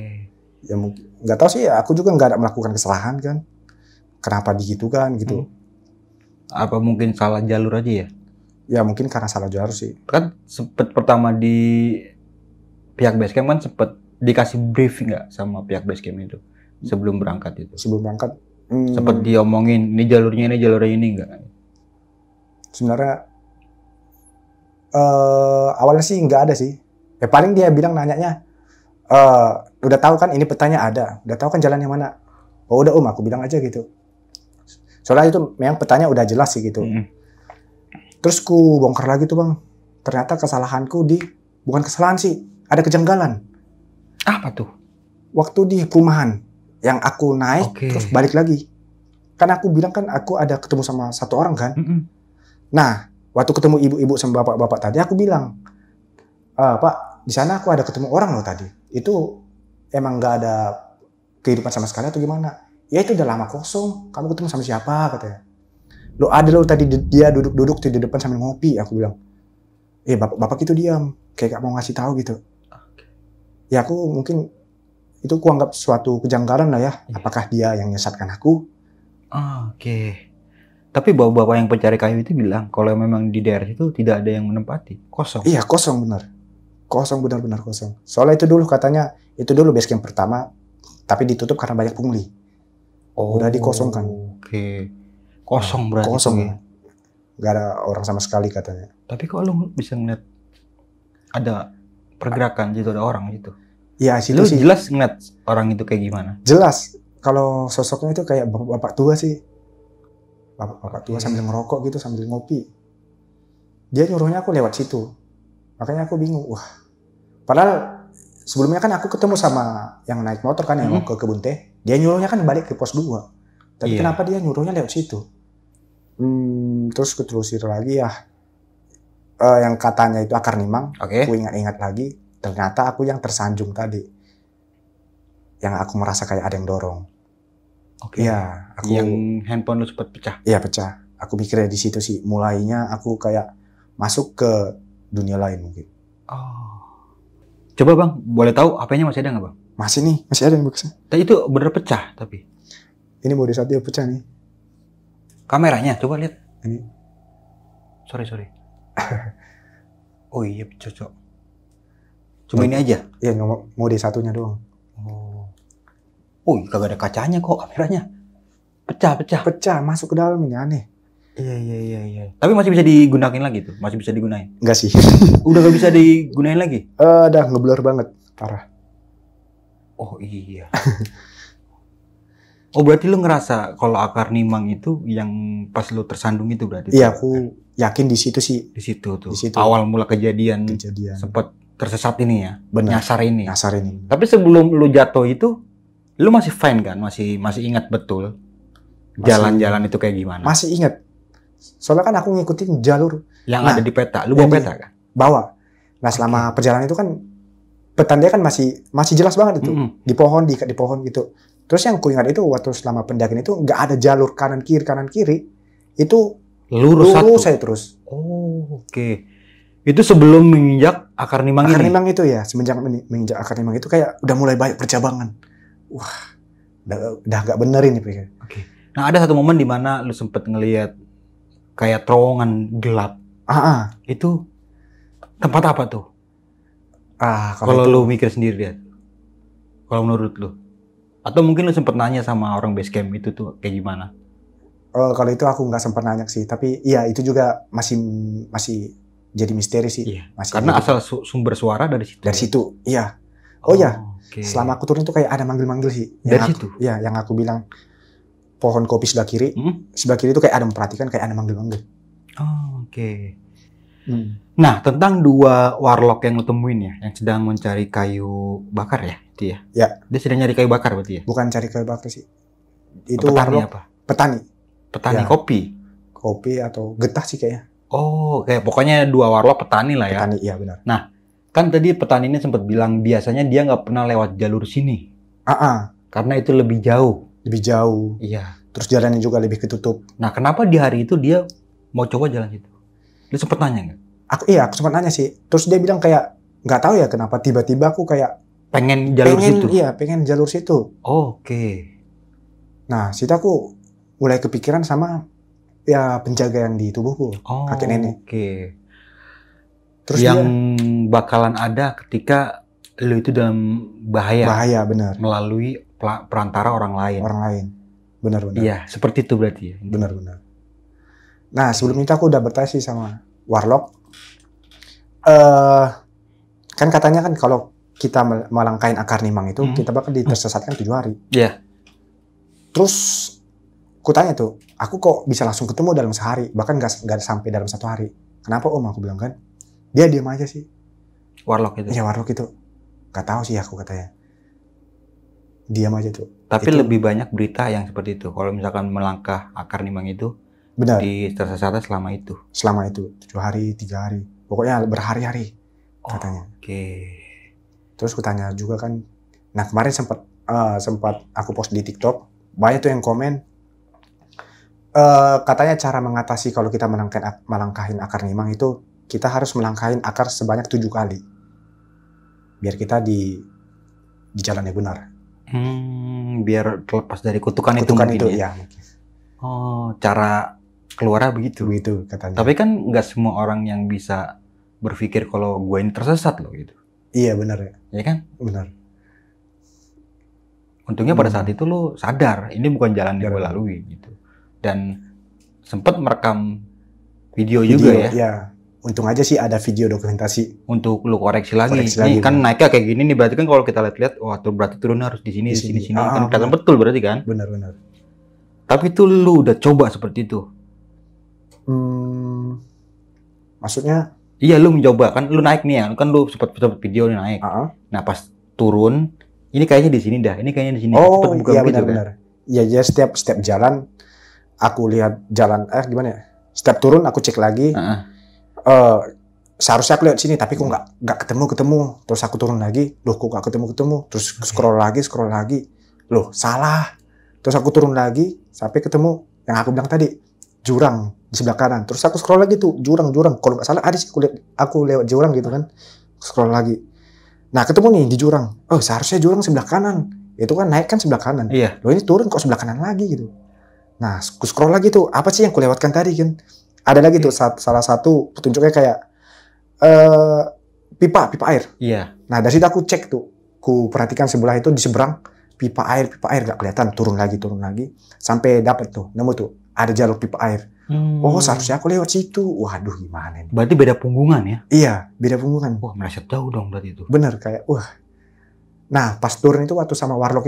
Ya mungkin nggak tahu sih, ya aku juga nggak ada melakukan kesalahan kan. Kenapa digitukan gitu? Apa mungkin salah jalur aja ya? Ya mungkin karena salah jalur sih. Kan sempet pertama di pihak basecamp kan sempet dikasih briefing nggak sama pihak basecamp itu sebelum berangkat itu? Sebelum berangkat sempet diomongin ini jalurnya ini nggak? Sebenarnya awalnya sih nggak ada sih. Ya paling dia bilang nanyanya, udah tahu kan ini petanya ada, udah tahu kan jalannya mana? Oh udah aku bilang aja gitu. Soalnya itu memang petanya udah jelas sih gitu. Terus ku bongkar lagi tuh Bang. Ternyata kesalahanku bukan kesalahan sih, ada kejanggalan. Apa tuh? Waktu di perumahan yang aku naik terus balik lagi. Kan aku bilang kan aku ada ketemu sama satu orang kan. Nah, waktu ketemu ibu-ibu sama bapak-bapak tadi aku bilang, Pak, di sana aku ada ketemu orang loh tadi. Itu emang nggak ada kehidupan sama sekali atau gimana? ya itu udah lama kosong, kamu ketemu sama siapa katanya. Lo ada lo tadi dia duduk-duduk di depan sambil ngopi, aku bilang. Bapak itu diam, kayak gak mau ngasih tahu gitu. Ya aku mungkin itu kuanggap suatu kejanggalan lah ya. Apakah dia yang menyesatkan aku? Oke. Tapi bapak-bapak yang pencari kayu itu bilang kalau memang di daerah itu tidak ada yang menempati, kosong. Iya kosong benar. Kosong benar-benar kosong. Soalnya itu dulu katanya, itu dulu base camp pertama, tapi ditutup karena banyak pungli. Udah dikosongkan. Oke. Kosong berarti. Kosong. Ya. Gak ada orang sama sekali katanya. Tapi kok lu bisa ngeliat ada pergerakan gitu, ada orang gitu? Iya situ Lu sih. jelas ngeliat orang itu kayak gimana? Jelas. Kalau sosoknya itu kayak bapak tua sih. Bapak tua sambil ngerokok gitu, sambil ngopi. Dia nyuruhnya aku lewat situ. Makanya aku bingung. Wah. Padahal sebelumnya kan aku ketemu sama yang naik motor kan, yang mau ke kebun teh. Dia nyuruhnya kan balik ke pos 2. Tapi kenapa dia nyuruhnya lewat situ? Terus ketelusir lagi ya. Yang katanya itu akar nimang. Aku ingat-ingat lagi. Ternyata aku yang tersanjung tadi. Yang aku merasa kayak ada yang dorong. Iya, aku yang handphone lu sempat pecah. Iya, pecah. Aku mikirnya di situ sih. Mulainya aku kayak masuk ke dunia lain mungkin. Coba Bang, boleh tahu HP-nya masih ada nggak Bang? Masih nih, masih ada yang bekasnya. Tapi itu bener pecah tapi. Ini mode 1 yang pecah nih. Kameranya, coba lihat. Ini. Sorry. Oh iya, cocok. Cuma ini aja? Iya, mode 1-nya doang. Kagak ada kacanya kok kameranya. Pecah. Pecah, masuk ke dalam ini, aneh. Iya. Tapi masih bisa digunakan lagi tuh? Masih bisa digunain? Enggak sih. Udah gak bisa digunain lagi? Udah ngeblur banget, parah. Oh iya. Berarti lu ngerasa kalau akar nimang itu yang pas lu tersandung itu berarti? Iya, aku yakin di situ sih. Di situ tuh. Di situ. Awal mula kejadian. Sempat tersesat ini ya? Bener. Nyasar ini. Tapi sebelum lu jatuh itu, lu masih fine kan? Masih ingat betul jalan-jalan itu kayak gimana? Masih ingat. Soalnya kan aku ngikutin jalur yang ada di peta. Lu bawa peta kan? Bawa. Nah, selama perjalanan itu kan petanda kan masih jelas banget itu. Di pohon, diikat di pohon gitu. Terus yang ku ingat itu waktu selama pendakian itu nggak ada jalur kanan kiri. Itu lurus saya terus. Oke. Itu sebelum menginjak akar nimang ini? Akar nimang itu ya, semenjak menginjak akar nimang itu kayak udah mulai banyak percabangan. Wah, udah gak bener ini pikir. Oke. Nah, ada satu momen di mana lu sempet ngelihat kayak terowongan gelap. Itu tempat apa tuh? Kalau lu mikir sendiri dia. Kalau menurut lu. Atau mungkin lu sempet nanya sama orang base camp itu tuh kayak gimana? Kalau itu aku nggak sempat nanya sih, tapi iya itu juga masih jadi misteri sih. Iya. Karena asal sumber suara dari situ. Dari situ, iya. Selama aku turun itu kayak ada manggil-manggil sih. Dari situ? Iya, yang aku bilang pohon kopi sebelah kiri. Sebelah kiri itu kayak ada memperhatikan, kayak ada manggil-manggil. Oke. Nah, tentang 2 warlock yang lu temuin ya, yang sedang mencari kayu bakar ya, itu ya? Ya. Dia sedang nyari kayu bakar berarti ya? Bukan cari kayu bakar sih. Itu petani warlock apa? Petani ya. Kopi atau getah sih kayaknya. Kayak pokoknya 2 warlock petani lah ya? Petani, iya benar. Nah, kan tadi petani ini sempat bilang biasanya dia nggak pernah lewat jalur sini. Karena itu lebih jauh. Lebih jauh. Iya. Terus jalannya juga lebih ketutup. Nah, kenapa di hari itu dia mau coba jalan situ? Lu sempet nanya nggak? Aku sempat nanya sih. Terus dia bilang kayak nggak tahu ya kenapa tiba-tiba aku kayak pengen jalur situ. Iya, pengen jalur situ. Oke. Nah, situ aku mulai kepikiran sama ya penjaga yang di tubuhku, kakek nenek. Oke. Terus yang bakalan ada ketika lu itu dalam bahaya. Bahaya, benar. Melalui perantara orang lain. Benar. Iya, seperti itu berarti ya. Benar. Nah, sebelum itu aku udah bertanya sih sama warlock. Kan katanya kan kalau kita melangkahin akar nimang itu kita bakal ditersesatkan 7 hari. Iya. Terus kutanya tuh, aku kok bisa langsung ketemu dalam sehari, bahkan nggak sampai dalam 1 hari. Kenapa Om? Aku bilang kan. Dia diam aja sih. Warlock itu? Iya, warlock itu. Gak tahu sih aku katanya. Diam aja tuh. Tapi lebih banyak berita yang seperti itu. Kalau misalkan melangkah akar nimang itu, benar. Di tersesatnya selama itu. Selama itu 7 hari, 3 hari. Pokoknya berhari-hari katanya. Oke. Terus kutanya juga kan. Nah, kemarin sempat aku post di TikTok. banyak tuh yang komen. Katanya cara mengatasi kalau kita melangkahin akar nimang itu kita harus melangkahin akar sebanyak 7 kali biar kita di jalan yang benar. Biar terlepas dari kutukan itu Kutukan mungkin itu ya. ya. Oh, cara keluarnya begitu. Begitu katanya. Tapi kan nggak semua orang yang bisa berpikir kalau gue ini tersesat loh gitu. Iya benar ya. Ya kan? Benar. Untungnya pada saat itu lo sadar ini bukan jalan yang gue lalui gitu. Dan sempat merekam video juga ya. Iya. Untung aja sih ada video dokumentasi. Untuk lu koreksi lagi. Koreksi Nih lagi, kan bener. naiknya kayak gini nih, berarti kan kalau kita lihat-lihat, wah tuh berarti turunnya harus di sini, di sini, sini. Kan kelihatan betul berarti kan? Benar. Tapi itu lu udah coba seperti itu. Maksudnya? Iya, lu mencoba kan, lu naik nih ya, kan lu sempat video nih naik. Nah pas turun, ini kayaknya di sini dah, ini kayaknya di sini. Oh iya begitu, benar. Iya kan? setiap jalan aku lihat jalan gimana ya? Setiap turun aku cek lagi. Seharusnya aku lihat sini tapi kok nggak ketemu. Terus aku turun lagi, loh kok nggak ketemu. Terus scroll lagi, loh salah. Terus aku turun lagi sampai ketemu yang aku bilang tadi, jurang di sebelah kanan. Terus aku scroll lagi tuh, jurang. Kalau nggak salah ada sih aku lewat jurang gitu kan. Scroll lagi. Nah ketemu nih di jurang. Oh seharusnya jurang sebelah kanan. Itu kan naik kan sebelah kanan. Iya. Loh ini turun kok sebelah kanan lagi gitu. Nah aku scroll lagi tuh, apa sih yang ku lewatkan tadi kan? Ada lagi tuh salah satu petunjuknya kayak pipa air. Iya. Nah dari situ aku cek tuh, ku perhatikan sebelah itu di seberang pipa air gak kelihatan, turun lagi sampai dapat tuh, nemu tuh ada jalur pipa air. Oh seharusnya aku lewat situ. Waduh gimana nih? Berarti beda punggungan ya? Iya beda punggungan. Wah meleset jauh dong berarti itu. Bener kayak wah. Nah pas turun itu waktu sama Warlock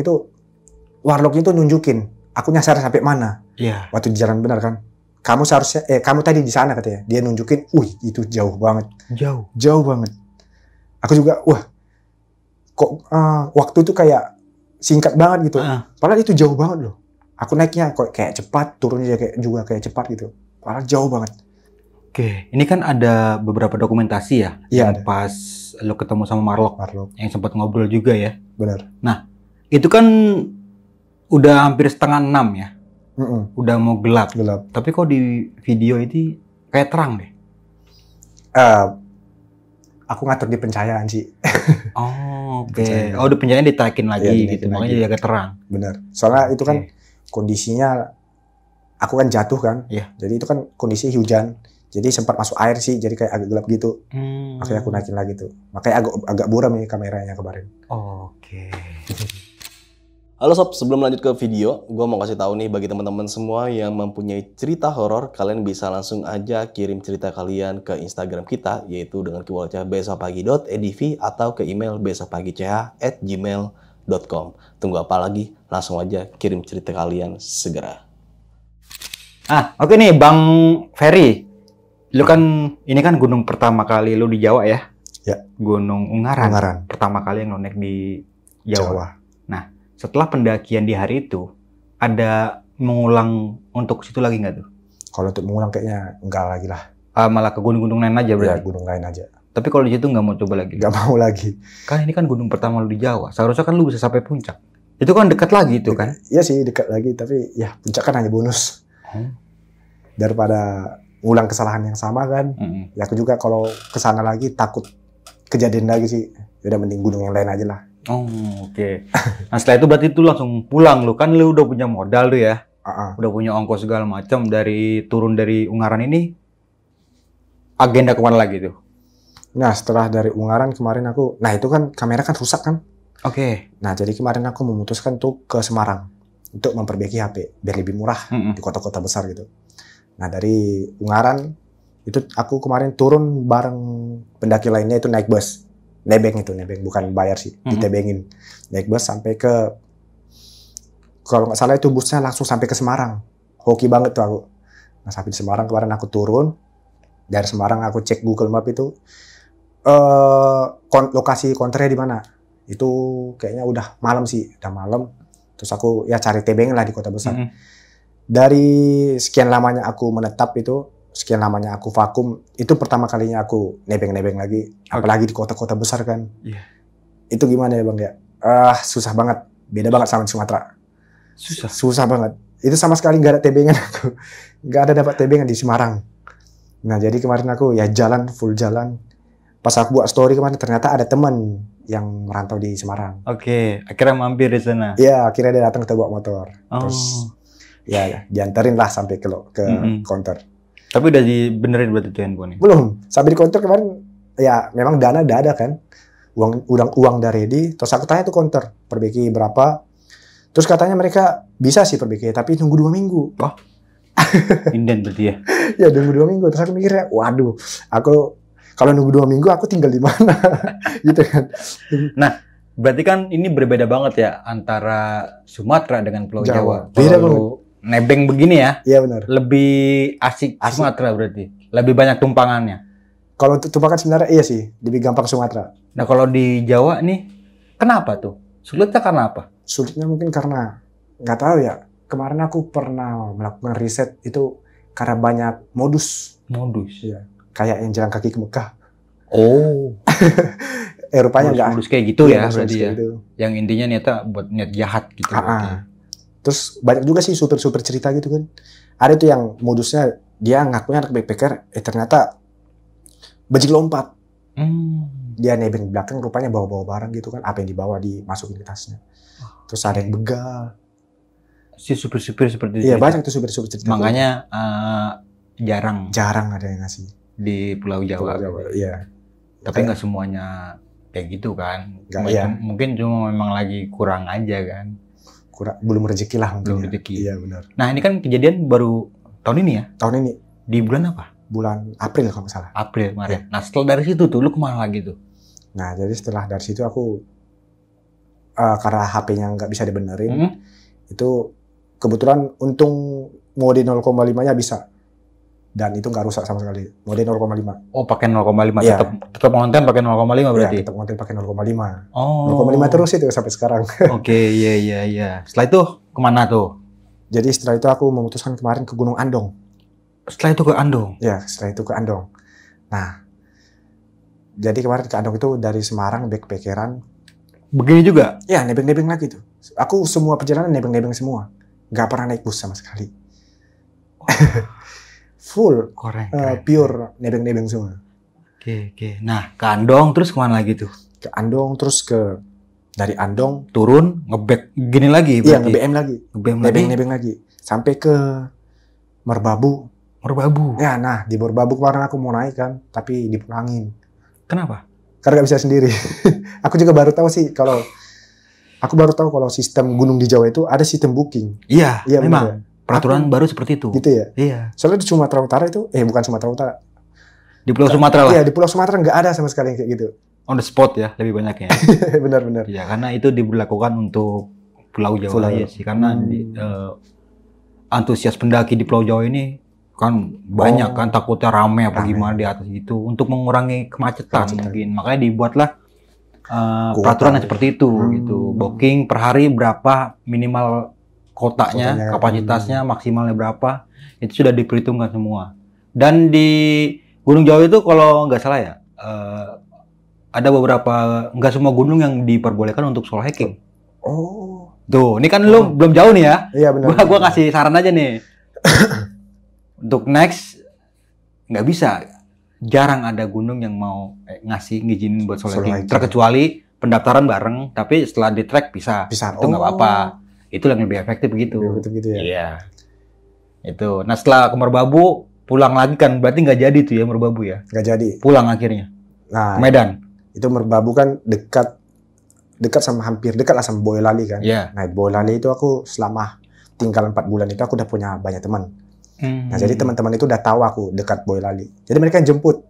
itu nunjukin aku nyasar sampai mana. Iya. Waktu di jalan benar kan. Kamu seharusnya kamu tadi di sana katanya. Dia nunjukin, itu jauh banget. Jauh banget. Aku juga, kok waktu itu kayak singkat banget gitu. Padahal itu jauh banget loh. Aku naiknya kok kayak cepat, turunnya juga kayak cepat gitu. Padahal jauh banget. Oke, ini kan ada beberapa dokumentasi ya. Iya. Yang pas lo ketemu sama Marlock. Yang sempat ngobrol juga ya. Benar. Nah, itu kan udah hampir 5:30 ya. Udah mau gelap. Tapi kok di video itu kayak terang deh. Aku ngatur di pencahayaan sih. Oh, oke. Oh, di pencahayaan ditaikin lagi gitu. Makanya jadi agak terang. Bener. Soalnya itu kan kondisinya aku kan jatuh kan. Iya. Jadi itu kan kondisi hujan. Jadi sempat masuk air sih. Jadi kayak agak gelap gitu. Makanya aku naikin lagi tuh. Makanya agak buram nih kameranya kemarin. Oke. Halo sob, sebelum lanjut ke video, gue mau kasih tahu nih bagi teman-teman semua yang mempunyai cerita horor, kalian bisa langsung aja kirim cerita kalian ke Instagram kita, yaitu dengan keywordnya besokpagi.edv atau ke email besokpagi.ch@gmail.com. Tunggu apa lagi? Langsung aja kirim cerita kalian segera. Oke nih Bang Ferry, lu kan ini kan gunung pertama kali lu di Jawa ya? Ya. Gunung Ungaran. Pertama kali yang lu naik di Jawa. Nah, setelah pendakian di hari itu, ada mengulang untuk situ lagi nggak tuh? Kalau untuk mengulang kayaknya enggak lagi lah. Malah ke gunung-gunung lain aja berarti? Ya, gunung lain aja. Tapi kalau di situ nggak mau coba lagi? Nggak mau lagi. Kan ini kan gunung pertama lu di Jawa. Seharusnya kan lu bisa sampai puncak. Itu kan dekat lagi itu kan? Iya sih, dekat lagi. Tapi ya puncak kan hanya bonus. Daripada ngulang kesalahan yang sama kan. Ya aku juga kalau kesana lagi takut kejadian lagi sih. Udah mending gunung yang lain aja lah. Oh, oke. Nah setelah itu berarti itu langsung pulang lu kan, lu udah punya modal tuh ya, udah punya ongkos segala macam dari turun dari Ungaran ini. Agenda kemana lagi tuh? Nah setelah dari Ungaran kemarin nah itu kan kamera kan rusak kan. Oke. Nah jadi kemarin aku memutuskan tuh ke Semarang untuk memperbaiki HP biar lebih murah di kota-kota besar gitu. Nah dari Ungaran itu aku kemarin turun bareng pendaki lainnya itu naik bus. Nebeng bukan bayar sih, ditebengin. Naik bus sampai kalau nggak salah itu busnya langsung sampai ke Semarang. Hoki banget tuh aku. Nah sampai di Semarang kemarin aku turun. Dari Semarang aku cek Google Map itu lokasi konternya di mana. Itu kayaknya udah malam sih, udah malam. Terus aku ya cari tebeng lah di kota besar. Dari sekian lamanya aku menetap itu, sekian lamanya aku vakum, itu pertama kalinya aku nebeng-nebeng lagi, apalagi di kota-kota besar kan. Itu gimana ya Bang ya? Susah banget, beda banget sama di Sumatera. Susah banget. Itu sama sekali nggak ada tebengan aku. Nggak ada dapat tebengan di Semarang. Nah, jadi kemarin aku ya jalan, full jalan. Pas aku buat story kemarin ternyata ada teman yang merantau di Semarang. Oke, akhirnya mampir di sana. Iya, akhirnya dia datang, kita bawa motor. Oh. Terus ya diantarin lah sampai ke counter. Tapi udah dibenerin berarti tuh handphone. Belum, sampai di counter kemarin ya memang dana udah ada kan. Uang udah ready. Terus aku tanya tuh counter, perbaiki berapa? Terus katanya mereka bisa sih perbaiki, tapi nunggu 2 minggu. Oh. Inden berarti ya. Ya nunggu 2 minggu. Terus aku mikirnya, waduh, aku kalau nunggu 2 minggu aku tinggal di mana? Gitu kan. Nah, berarti kan ini berbeda banget ya antara Sumatera dengan Pulau Jawa. Beda Kalau banget. lu nebeng begini ya, Iya benar. lebih asik Sumatera berarti. Lebih banyak tumpangannya. Kalau untuk tumpangan sebenarnya iya sih, lebih gampang Sumatera. Nah, kalau di Jawa nih, kenapa tuh? Sulitnya karena apa? Sulitnya mungkin karena nggak tahu ya. Kemarin aku pernah melakukan riset itu karena banyak modus. Modus. Iya. Kayak yang jalan kaki ke Mekah. Oh. Rupanya nggak. Modus kayak gitu ya, modus berarti ya. kayak gitu. Yang intinya niatnya buat niat jahat gitu. berarti. Terus banyak juga sih super cerita gitu kan. Ada tuh yang modusnya dia ngakunya anak backpacker, ternyata bajing lompat. Dia nebeng belakang, rupanya bawa-bawa barang gitu kan. Apa yang dibawa dimasukin ke tasnya. Terus ada yang begal. Si supir-supir seperti itu. Iya banyak tuh super cerita. Makanya jarang ada yang ngasih. di Pulau Jawa. Iya. Tapi nggak semuanya kayak gitu kan. Nggak, iya. Mungkin cuma memang lagi kurang aja kan. Belum rezeki lah mungkin. Belum ya. rezeki. Iya benar. Nah ini kan kejadian baru tahun ini ya? Tahun ini Di bulan apa? bulan April kalau nggak salah. April kemarin. Nah setelah dari situ tuh lu kemana lagi tuh? Nah jadi setelah dari situ aku karena HP-nya nggak bisa dibenerin, itu kebetulan untung mode 0,5-nya bisa. Dan itu nggak rusak sama sekali. Mode 0,5. Oh pakai 0,5. Iya. Tetap konten pakai 0,5 berarti? Iya, tetap konten pakai 0,5. Oh. 0,5 terus itu sampai sekarang. Oke, iya. Setelah itu kemana tuh? Jadi setelah itu aku memutuskan kemarin ke Gunung Andong. Setelah itu ke Andong? Ya, setelah itu ke Andong. Nah, jadi kemarin ke Andong itu dari Semarang backpackeran. Begini juga? Ya, nebeng-nebeng lagi tuh. Aku semua perjalanan nebeng-nebeng semua. Nggak pernah naik bus sama sekali. Full, Keren. pure nebeng-nebeng semua. Oke. Nah, ke Andong terus kemana lagi tuh? Ke Andong, terus dari Andong, Turun, nge-back gini lagi iya berarti? nge-BM lagi. Nge-BM lagi? Nebeng-nebeng lagi. Sampai ke Merbabu. Merbabu? Ya, nah di Merbabu kemarin aku mau naik kan, tapi dipulangin. Kenapa? Karena nggak bisa sendiri. Aku juga baru tahu sih kalau sistem gunung di Jawa itu ada sistem booking. Iya, memang. bener ya. Peraturan baru seperti itu. Gitu ya. Iya. Soalnya di Sumatera Utara itu, bukan Sumatera Utara. Di Pulau Sumatera lah. Iya, di Pulau Sumatera nggak ada sama sekali yang kayak gitu. On the spot ya, lebih banyaknya. Benar-benar. Iya, karena itu diberlakukan untuk Pulau Jawa aja sih. Karena antusias pendaki di Pulau Jawa ini kan banyak kan, takutnya rame apa gimana di atas gitu. Untuk mengurangi kemacetan mungkin. Makanya dibuatlah peraturan yang seperti itu gitu. Booking per hari berapa, minimal kotanya, kapasitasnya, maksimalnya berapa, itu sudah diperhitungkan semua. Dan di Gunung Jawa itu kalau nggak salah ya, ada beberapa, nggak semua gunung yang diperbolehkan untuk solo hiking. Oh. Tuh, ini kan lu belum jauh nih ya. Iya benar. Gua kasih saran aja nih. Untuk next, nggak bisa. Jarang ada gunung yang mau ngasih ngizinin buat solo hiking. Terkecuali pendaftaran bareng, tapi setelah di track bisa. Itu nggak apa-apa. Itu yang lebih efektif gitu. Gitu ya. Iya. Itu. Nah setelah ke Merbabu, pulang lagi kan, berarti nggak jadi tuh ya Merbabu ya? Nggak jadi. Pulang akhirnya. Nah, ke Medan. Itu Merbabu kan dekat hampir dekat lah sama Boyolali kan. Iya. Nah, Boyolali itu aku selama tinggal 4 bulan itu aku udah punya banyak teman. Nah, jadi teman-teman itu udah tahu aku dekat Boyolali. Jadi mereka yang jemput.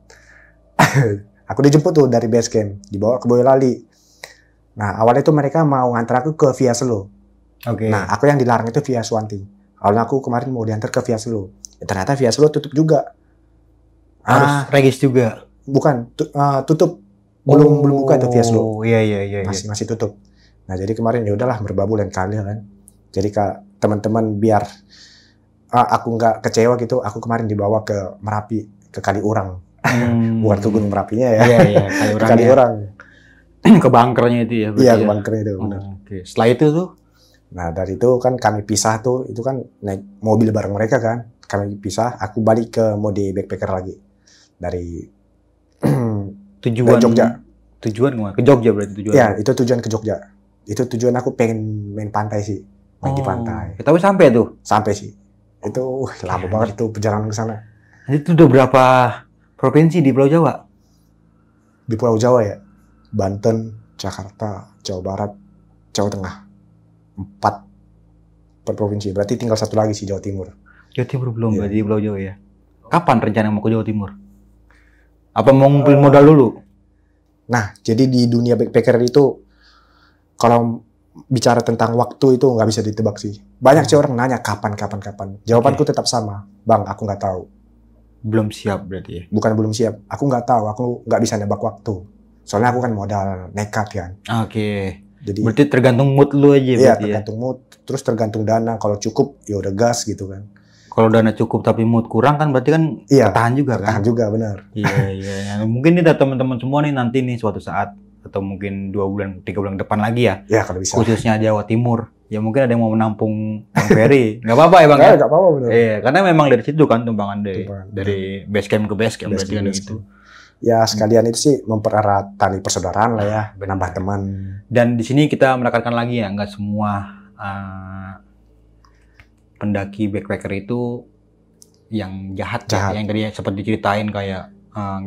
Aku dijemput tuh dari base camp, dibawa ke Boyolali. Nah, awalnya itu mereka mau ngantar aku ke Via Selo. Oke. Nah, aku yang dilarang itu Via Swanti. Awalnya aku kemarin mau diantar ke Via Selo. Ternyata Via Selo tutup juga. Harus regis juga. Bukan, tutup. Belum buka itu Via Selo. Iya. Masih tutup. Nah, jadi kemarin ya udahlah Merbabu lain kali kan. Jadi teman-teman biar aku nggak kecewa gitu, aku kemarin dibawa ke Merapi, ke Kaliurang. Bukan ke Gunung Merapinya ya. Iya, Kaliurang. Ke bunkernya itu ya. Iya, ke bunkernya itu benar. Oke. Setelah itu tuh Nah dari itu kan kami pisah tuh, itu kan naik mobil bareng mereka kan. Kami pisah, aku balik ke mode backpacker lagi. Dari Tujuan Jogja. Tujuan kemana? Ke Jogja berarti tujuan. Ya, itu tujuan ke Jogja. Itu tujuan aku pengen main pantai sih. Main di pantai. Tapi sampai tuh. Sampai sih. Itu lama banget itu perjalanan ke sana. Itu udah berapa provinsi di Pulau Jawa? Di Pulau Jawa ya. Banten, Jakarta, Jawa Barat, Jawa Tengah. 4 provinsi. Berarti tinggal satu lagi sih, Jawa Timur. Jawa Timur belum, Iya. berarti di Pulau Jawa ya. Kapan rencana mau ke Jawa Timur? Apa mau ngumpulin modal dulu? Nah, jadi di dunia backpacker itu, kalau bicara tentang waktu itu nggak bisa ditebak sih. Banyak sih orang nanya kapan. Jawabanku tetap sama. Bang, aku nggak tahu. Belum siap berarti ya? Bukan belum siap. Aku nggak tahu. Aku nggak bisa nebak waktu. Soalnya aku kan modal nekat kan. Oke. Jadi Berarti tergantung mood lu aja iya, berarti ya? tergantung mood. Terus tergantung dana. Kalau cukup, ya udah gas gitu kan. Kalau dana cukup tapi mood kurang kan berarti kan Iya, ketahan juga kan? tahan juga benar. Iya. Mungkin nih teman-teman semua nih nanti nih suatu saat atau mungkin 2 bulan, 3 bulan depan lagi ya, Ya kalau bisa. khususnya Jawa Timur. Ya mungkin ada yang mau menampung Bang Ferry. Nggak apa-apa ya Bang? Nggak apa-apa benar. Iya, karena memang dari situ kan tumpangan Tumpangan. dari base camp ke base camp Base berarti kan camp, base gitu. Ya sekalian itu sih mempererat tali persaudaraan lah ya. Benar. Menambah teman. Dan di sini kita menekankan lagi ya, nggak semua pendaki backpacker itu yang jahat. Jahat. Ya, yang tadi seperti diceritain kayak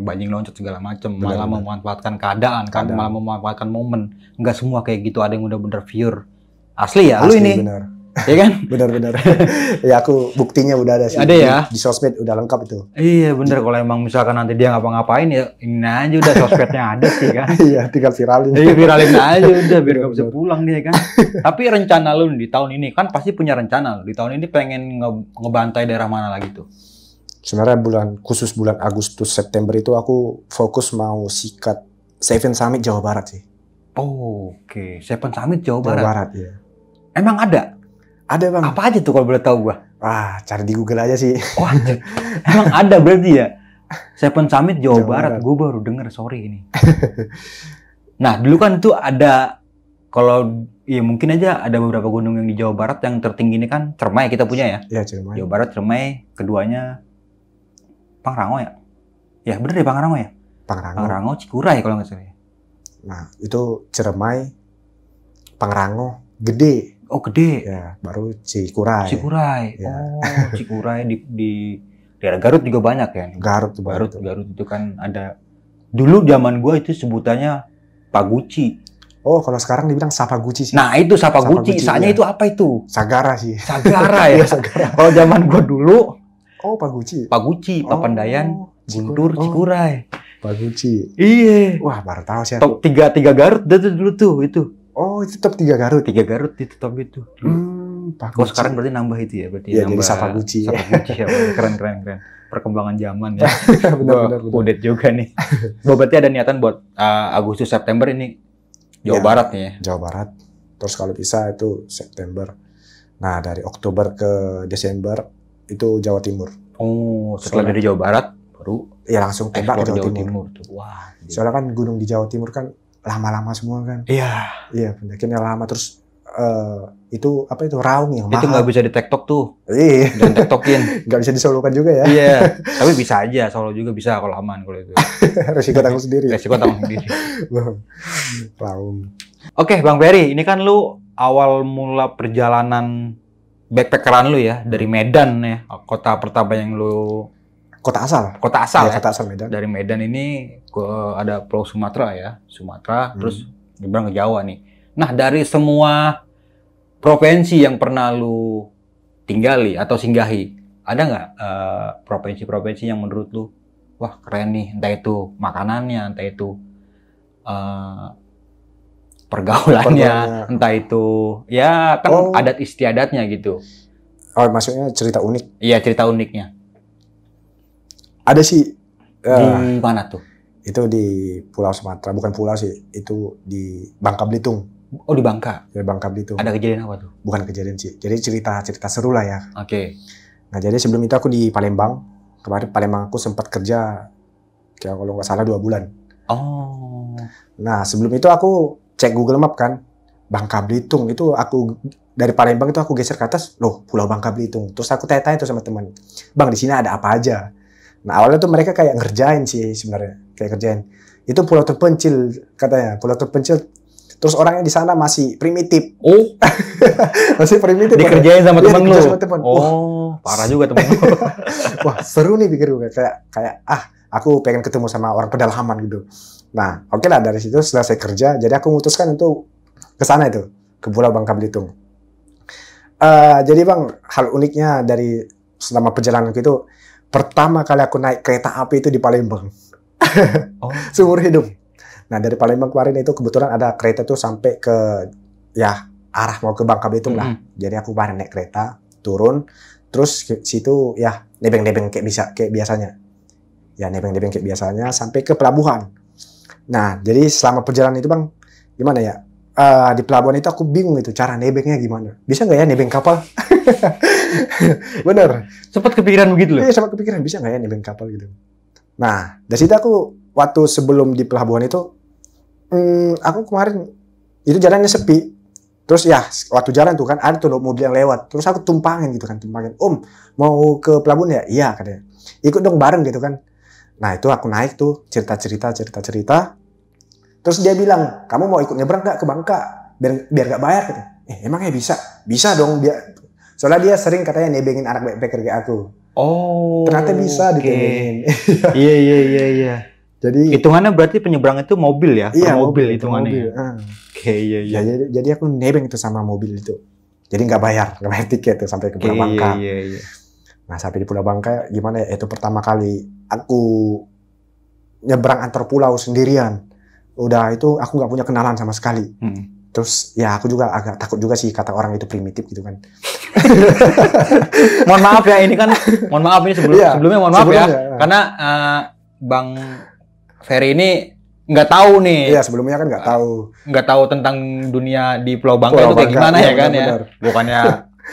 bajing loncat segala macam, malah Benar. memanfaatkan keadaan, kan, Keadaan. malah memanfaatkan momen. Nggak semua kayak gitu, ada yang udah bener pure. Asli ya, lu Asli, ini, benar. ya kan? Benar. Ya aku buktinya udah ada sih. Ada ya? Di sosmed udah lengkap itu. Iya bener, kalau emang misalkan nanti dia ngapa-ngapain ya ini aja udah sosmednya ada sih kan. Iya, tinggal viralin. Iya viralin aja udah biar Bener, nggak bisa bener. pulang dia kan. Tapi rencana lu di tahun ini kan pasti punya rencana lu. Di tahun ini pengen ngebantai daerah mana lagi tuh? Sebenarnya khusus bulan Agustus September itu aku fokus mau sikat Seven Summit Jawa Barat sih. Oh, oke. Seven Summit Jawa Jawa Barat. Barat ya. Emang ada? Ada bang. Apa aja tuh kalau boleh tahu gua? Wah, cari di Google aja sih. Oh, anjir. Emang ada berarti ya? Seven Summit Jawa Jawa Barat. Barat. Gue baru denger, sorry ini. Nah, dulu kan tuh ada, kalau ya mungkin aja ada beberapa gunung yang di Jawa Barat yang tertinggi ini kan Cermai kita punya ya. Iya, Cirebon. Jawa Barat Cermai, keduanya Pangrango ya? Ya bener deh Pangrango ya? Pangrango. Pangrango Cikuray kalau nggak salah ya. Nah, itu Ciremai, Pangrango, Gede. Oh gede. Ya, baru Cikuray. Cikuray. Ya. Oh Cikuray di daerah Garut juga banyak ya. Garut tuh. Garut itu kan ada. Dulu zaman gua itu sebutannya Paguci. Oh, kalau sekarang dibilang Sapaguchi sih. Nah itu Sapaguchi. Sapaguchi, Isanya iya. itu apa itu? Sagara sih. Sagara ya. Iya, Sagara. Kalau zaman gua dulu Oh, Paguchi. Paguci, Papandayan, Guntur, Oh, Cikuray. Paguchi. Iya. Wah, baru tahu sih aku. Top 3 Garut dulu tuh itu. Oh, itu top 3 Garut. 3 Garut itu top itu. Paguchi. Kok sekarang berarti nambah itu ya? Berarti Iya, jadi nambah Sapaguchi. Sapaguchi ya. Keren. Perkembangan zaman ya. benar. Udet juga nih. Berarti ada niatan buat Agustus September ini Jawa Ya. Barat nih ya. Jawa Barat. Terus kalau bisa itu September. Nah, dari Oktober ke Desember itu Jawa Timur. Oh, setelah Soalnya- dari Jawa Barat baru Ya langsung tembak ekspor ke ke Jawa Timur. tuh. Wah. Soalnya kan gunung di Jawa Timur kan lama-lama semua kan. Iya. Iya, pendakiannya lama terus itu apa itu raung yang Itu nggak mahal. bisa di TikTok tuh. Iya, Dan TikTokin. nggak bisa disolokan juga ya. Iya. Tapi bisa aja. Solo juga bisa kalau aman kalau itu. Resiko tanggung sendiri. Resiko tanggung sendiri. Raung. Oke, Bang Ferry, ini kan lu awal mula perjalanan backpackeran lu ya dari Medan ya, kota pertama yang lu Kota asal. kota asal Ya, ya. kota asal Medan. Dari Medan ini ke ada Pulau Sumatera ya, Sumatera, terus nyebrang ke Jawa nih. Nah, dari semua provinsi yang pernah lu tinggali atau singgahi, ada nggak provinsi-provinsi yang menurut lu, wah keren nih, entah itu makanannya, entah itu pergaulannya, entah itu ya kan Oh. adat istiadatnya gitu. Oh, maksudnya cerita unik. Iya cerita uniknya. Ada sih. Di mana tuh? Itu di Pulau Sumatera, bukan pulau sih. Itu di Bangka Belitung. Oh di Bangka. Ya, Bangka Belitung. Ada kejadian apa tuh? Bukan kejadian sih. Jadi cerita seru lah ya. Oke. Nah, jadi sebelum itu aku di Palembang. Kemarin Palembang aku sempat kerja kayak kalau nggak salah 2 bulan. Oh. Nah, sebelum itu aku cek Google Map kan. Bangka Belitung itu aku dari Palembang itu aku geser ke atas, loh Pulau Bangka Belitung. Terus aku tanya-tanya tuh sama teman, bang di sini ada apa aja? Nah awalnya tuh mereka kayak ngerjain sih sebenarnya, kayak ngerjain. Itu pulau terpencil katanya, pulau terpencil. Terus orangnya di sana masih primitif. Oh, Masih primitif. dikerjain sama Iya, temen lu. dikerjain sama temen. Oh, parah juga temen lu. Wah seru nih pikir gue, kayak aku pengen ketemu sama orang pedalaman gitu. Nah oke lah, dari situ setelah saya kerja, jadi aku memutuskan untuk ke sana itu, ke Pulau Bangka Belitung. Jadi bang, hal uniknya dari selama perjalanan itu, pertama kali aku naik kereta api itu di Palembang. Oh. Seumur hidup. Nah dari Palembang kemarin itu kebetulan ada kereta tuh sampai ke ya arah mau ke Bangka Belitung lah. Jadi aku kemarin naik kereta, turun, terus ke situ ya nebeng-nebeng kayak biasanya. Ya nebeng-nebeng kayak biasanya sampai ke pelabuhan. Nah jadi selama perjalanan itu bang, gimana ya? Di pelabuhan itu aku bingung itu cara nebengnya gimana. Bisa nggak ya nebeng kapal? Bener. Sempat kepikiran begitu loh. Iya sempat kepikiran bisa nggak ya nebeng kapal gitu. Nah dari situ aku waktu sebelum di pelabuhan itu, aku kemarin itu jalannya sepi. Terus ya waktu jalan tuh kan ada tuh mobil yang lewat. Terus aku tumpangin gitu kan, tumpangin. Om mau ke pelabuhan ya? Iya katanya. Ikut dong bareng gitu kan. Nah itu aku naik tuh cerita. Terus dia bilang, kamu mau ikut nyebrang nggak ke Bangka? Biar nggak bayar katanya. Emangnya bisa? Bisa dong. Soalnya dia sering katanya nebengin anak backpacker kayak aku. Oh. Ternyata bisa ditebengin. Iya. Jadi hitungannya berarti penyeberang itu mobil ya? iya, Per mobil per hitungannya. mobil. Oke, iya. Ya, jadi aku nebeng itu sama mobil itu. Jadi nggak bayar tiket tuh sampai ke Pulau Bangka. Iya. Nah sampai di Pulau Bangka gimana ya? Itu pertama kali aku nyebrang antar pulau sendirian. Udah itu aku nggak punya kenalan sama sekali. Terus ya aku juga agak takut juga sih kata orang itu primitif gitu kan. Mohon maaf ya ini sebelumnya mohon maaf ya. Karena Bang Ferry ini nggak tahu nih. Iya sebelumnya kan nggak tahu tentang dunia di Pulau Bangka itu kayak gimana ya kan ya. Bukannya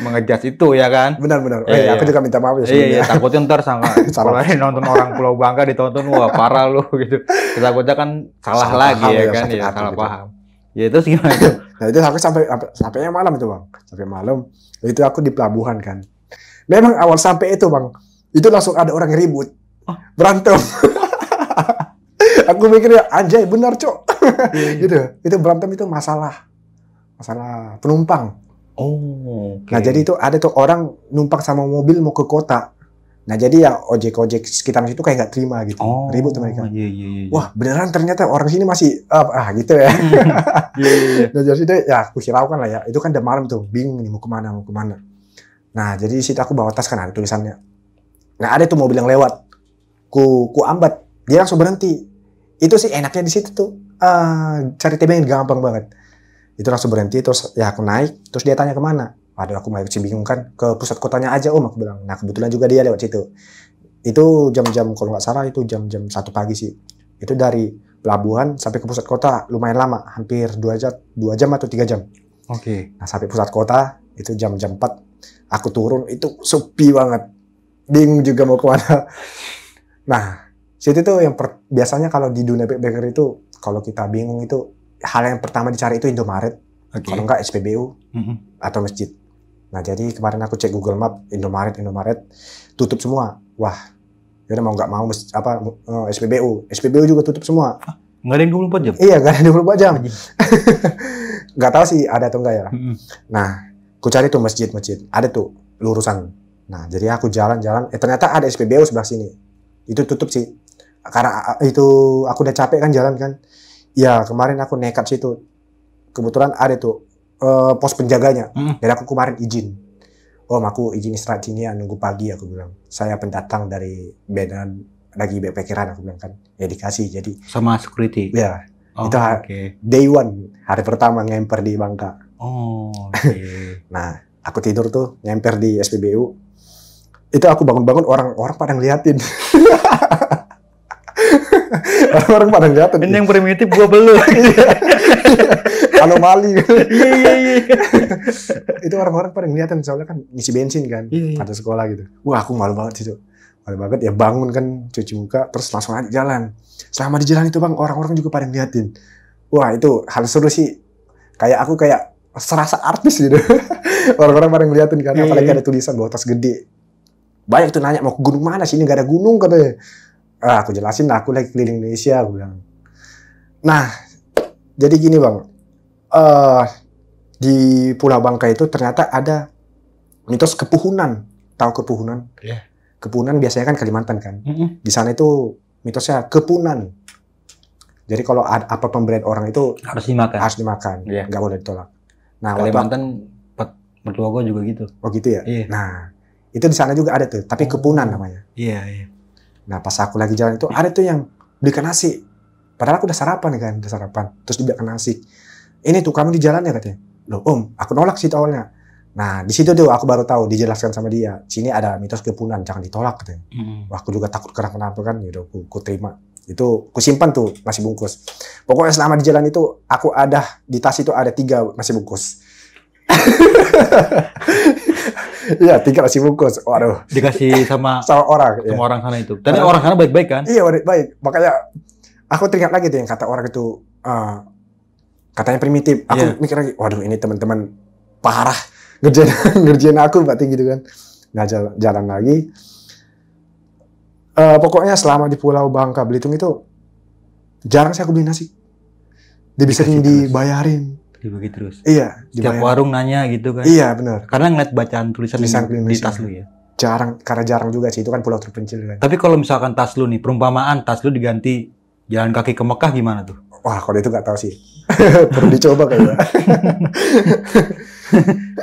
mengejas itu ya kan. Benar. Aku juga minta maaf ya sebelumnya. Iya, takutnya ntar kalau nonton orang Pulau Bangka ditonton wah parah lu gitu. Takutnya kan salah lagi paham, ya kan ya, salah gitu. paham. Ya terus gimana tuh? Nah itu aku sampai malam itu bang. Sampai malam itu aku di pelabuhan kan. Memang awal sampai itu bang, itu langsung ada orang yang ribut, berantem. Aku mikirnya anjay benar cok. Gitu. Itu berantem itu masalah penumpang. Oh. Nah jadi itu ada tuh orang numpang sama mobil mau ke kota. Nah jadi ya ojek sekitar situ kayak nggak terima gitu, ribut tuh mereka. Iya. Wah beneran ternyata orang sini masih gitu ya. Iya. Nah jadi situ ya aku hiraukan lah ya. Itu kan udah malam tuh, bingung nih mau kemana. Nah jadi di situ aku bawa tas kan ada tulisannya. Nah ada tuh mobil yang lewat, ku ambat, dia langsung berhenti. Itu sih enaknya di situ tuh, cari tebeng gampang banget. Itu langsung berhenti, terus ya aku naik, terus dia tanya kemana. Waduh aku masih bingung kan, ke pusat kotanya aja om aku bilang. Nah kebetulan juga dia lewat situ. Itu jam-jam kalau nggak salah itu jam 1 pagi sih. Itu dari pelabuhan sampai ke pusat kota lumayan lama, hampir 2 jam atau 3 jam. Oke. Nah sampai pusat kota itu jam 4, aku turun itu sepi banget, bingung juga mau kemana. Nah situ tuh yang biasanya kalau di dunia backpacker itu kalau kita bingung itu hal yang pertama dicari itu Indomaret, kalau enggak SPBU atau masjid. Nah jadi kemarin aku cek Google Map, Indomaret tutup semua. Wah, ya mau nggak mau SPBU juga tutup semua. Nggak ada yang 24 jam? Iya nggak ada 24 jam. Nggak tahu sih ada atau enggak ya. Nah, aku cari tuh masjid, ada tuh lurusan. Nah jadi aku jalan, ternyata ada SPBU sebelah sini. Itu tutup sih. Karena itu aku udah capek kan jalan kan. Ya kemarin aku nekat situ. Kebetulan ada tuh pos penjaganya. Jadi aku kemarin izin. Om aku izin istirahat sini ya, nunggu pagi aku bilang. Saya pendatang dari Medan lagi backpackeran aku bilang kan. Ya dikasih jadi. Sama security? Ya. Itu day one, hari pertama ngemper di Bangka. Nah aku tidur tuh nyemper di SPBU. Itu aku bangun-bangun orang pada ngeliatin. Orang pada ngeliatin. Ini yang primitif gua belum. Anomali. Iya. Itu orang-orang pada ngeliatin soalnya kan ngisi bensin kan. Ada sekolah gitu. Wah aku malu banget itu. Malu banget ya bangun kan cuci muka terus langsung aja jalan. Selama di jalan itu bang orang-orang juga pada ngeliatin. Wah itu hal seru sih. Kayak aku serasa artis gitu. Orang-orang pada ngeliatin kan, apalagi ada tulisan bawa tas gede. Banyak tuh nanya, mau ke gunung mana sini, gak ada gunung katanya. Aku jelasin, aku lagi keliling Indonesia, aku bilang. Nah, jadi gini bang, di Pulau Bangka itu ternyata ada mitos kepuhunan. Tahu kepuhunan? Iya. Kepuhunan biasanya kan Kalimantan kan. Di sana itu mitosnya kepunan. Jadi kalau ada apa pemberian orang itu Harus dimakan. harus dimakan, Iya. nggak boleh ditolak. Nah, Kalimantan mertua gue juga gitu. oh gitu ya. Iya. Nah, itu di sana juga ada tuh, tapi kepunan namanya. Iya, iya. Nah, pas aku lagi jalan itu ada tuh yang belikan nasi. Padahal aku udah sarapan kan, udah sarapan. Terus dibelikan nasi. Ini tuh kamu di jalan ya katanya. Loh om, aku nolak sih awalnya. Nah, di situ tuh aku baru tahu, dijelaskan sama dia. Sini ada mitos kepunan, jangan ditolak katanya. Wah, aku juga takut kenapa kan, ya udah aku terima. Itu aku simpan tuh nasi bungkus. Pokoknya selama di jalan itu aku ada di tas itu ada 3 nasi bungkus. Iya, 3 nasi bungkus. Waduh, Dikasih sama sama orang. sama Ya. orang sana itu. Tadi orang sana baik-baik kan? Iya, baik. Makanya aku teringat lagi tuh yang kata orang itu katanya primitif. Aku Iya. mikir lagi, waduh ini teman-teman parah ngerjain aku berarti gitu kan. Nah, jalan lagi. Pokoknya selama di Pulau Bangka Belitung itu jarang sih aku beli nasi. Dia bisa Dikasih terus. dibayarin. Dibagi terus. Iya, Setiap dibayar. warung nanya gitu kan? Iya, benar. Karena ngeliat bacaan tulisan Tulisan di Indonesia. tas lu ya. Karena jarang juga sih, itu kan pulau terpencil kan. Tapi kalau misalkan tas lu nih, perumpamaan tas lu diganti jalan kaki ke Mekah gimana tuh? Wah, kalau itu nggak tahu sih. Perlu dicoba kayaknya.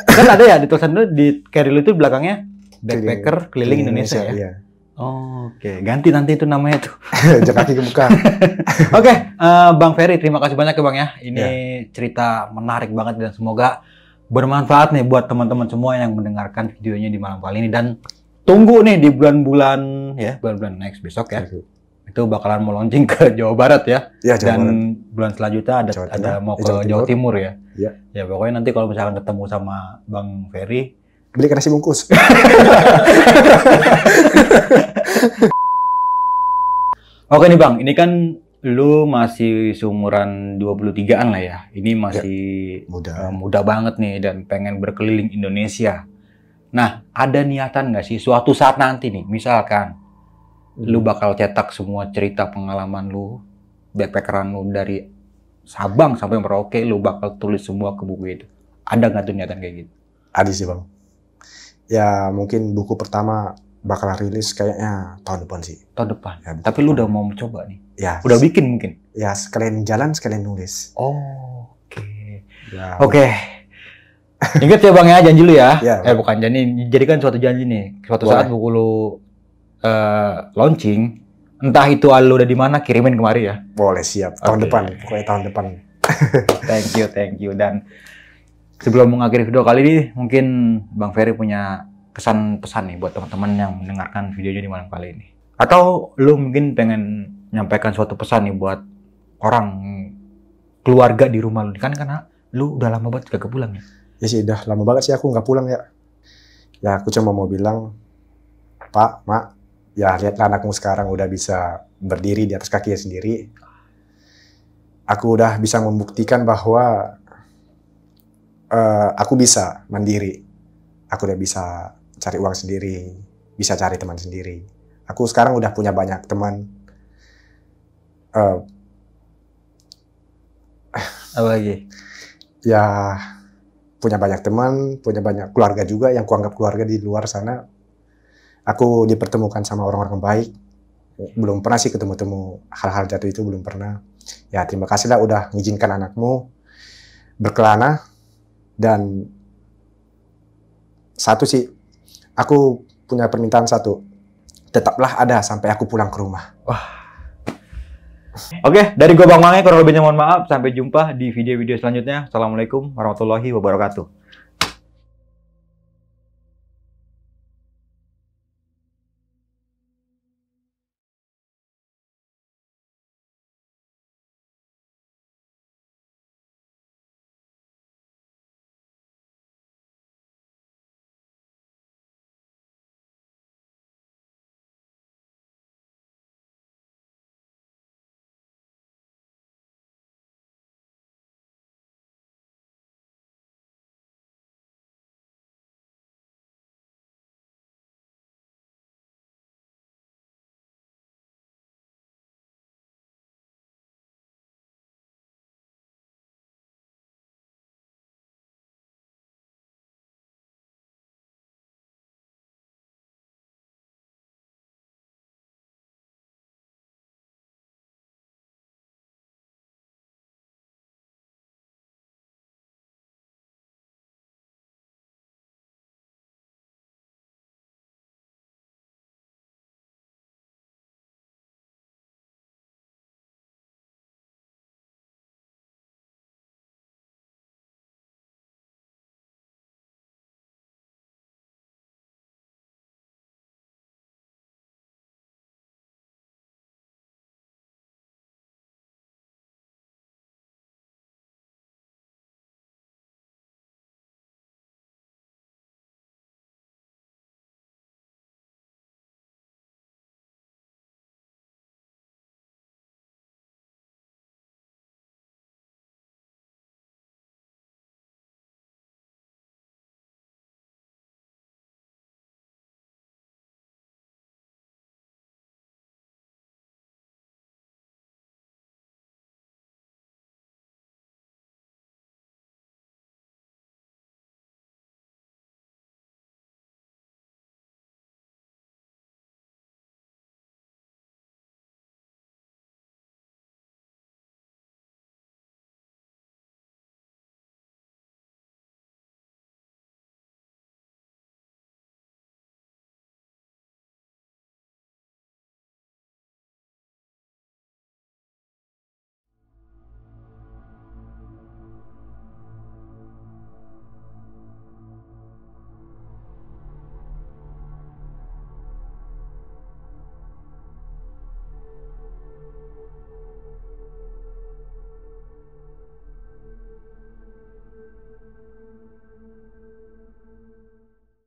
Kan ada ya di tulisan lu di carry lu itu belakangnya backpacker keliling Indonesia ya. Iya. Oh, oke, ganti nanti itu namanya tuh. Jalan kaki ke Mekah. Oke, Bang Ferry, terima kasih banyak ya Bang ya. Ini cerita menarik banget dan semoga bermanfaat nih buat teman-teman semua yang mendengarkan videonya di malam kali ini. Dan tunggu nih di bulan-bulan ya, bulan-bulan next besok ya. Itu bakalan mau launching ke Jawa Barat ya. Iya, Jawa Dan Barat. bulan selanjutnya ada Jawa Tengah, mau ke Jawa Jawa Timur. Timur ya. Iya. Ya pokoknya nanti kalau misalkan ketemu sama Bang Ferry, Beli nasi bungkus. oke nih Bang, ini kan lu masih seumuran 23-an lah ya. Ini masih muda banget nih dan pengen berkeliling Indonesia. Nah, ada niatan nggak sih suatu saat nanti nih, misalkan lu bakal cetak semua cerita pengalaman lu, backpackeran lu dari Sabang sampai Merauke, lu bakal tulis semua ke buku itu. Ada nggak tuh niatan kayak gitu? Ada sih bang. Ya mungkin buku pertama bakal rilis kayaknya tahun depan sih. Tahun depan. Ya, tapi lu udah mau mencoba nih? Ya. Udah bikin mungkin? Ya sekalian jalan sekalian nulis. Oh, oke. Ya. Oke. Ingat ya Bang ya, janji lu ya. Ya. Bukan janji, jadikan suatu janji nih. Suatu saat buku lu launching, entah itu lu udah di mana, kirimin kemari ya. Boleh, siap. Tahun depan, pokoknya tahun depan. Thank you. Dan sebelum mengakhiri video kali ini, mungkin Bang Ferry punya pesan-pesan nih buat teman-teman yang mendengarkan videonya di malam kali ini. Atau lu mungkin pengen nyampaikan suatu pesan nih buat orang keluarga di rumah lu. Kan karena lu udah lama banget gak pulang ya. Ya sih, udah lama banget sih aku nggak pulang ya. Ya aku cuma mau bilang, Pak, Mak, ya lihatlah anakmu sekarang udah bisa berdiri di atas kakinya sendiri. Aku udah bisa membuktikan bahwa aku bisa mandiri. Aku udah bisa cari uang sendiri, bisa cari teman sendiri. Aku sekarang udah punya banyak teman. Apa lagi? Ya punya banyak teman, punya banyak keluarga juga yang kuanggap keluarga di luar sana. Aku dipertemukan sama orang-orang baik. Belum pernah sih ketemu-temu hal-hal jatuh itu, belum pernah. Ya terima kasih lah udah mengizinkan anakmu berkelana. Dan satu sih, aku punya permintaan satu. Tetaplah ada sampai aku pulang ke rumah. Oke, dari gua Bang Mange, kurang lebihnya mohon maaf. Sampai jumpa di video-video selanjutnya. Assalamualaikum warahmatullahi wabarakatuh.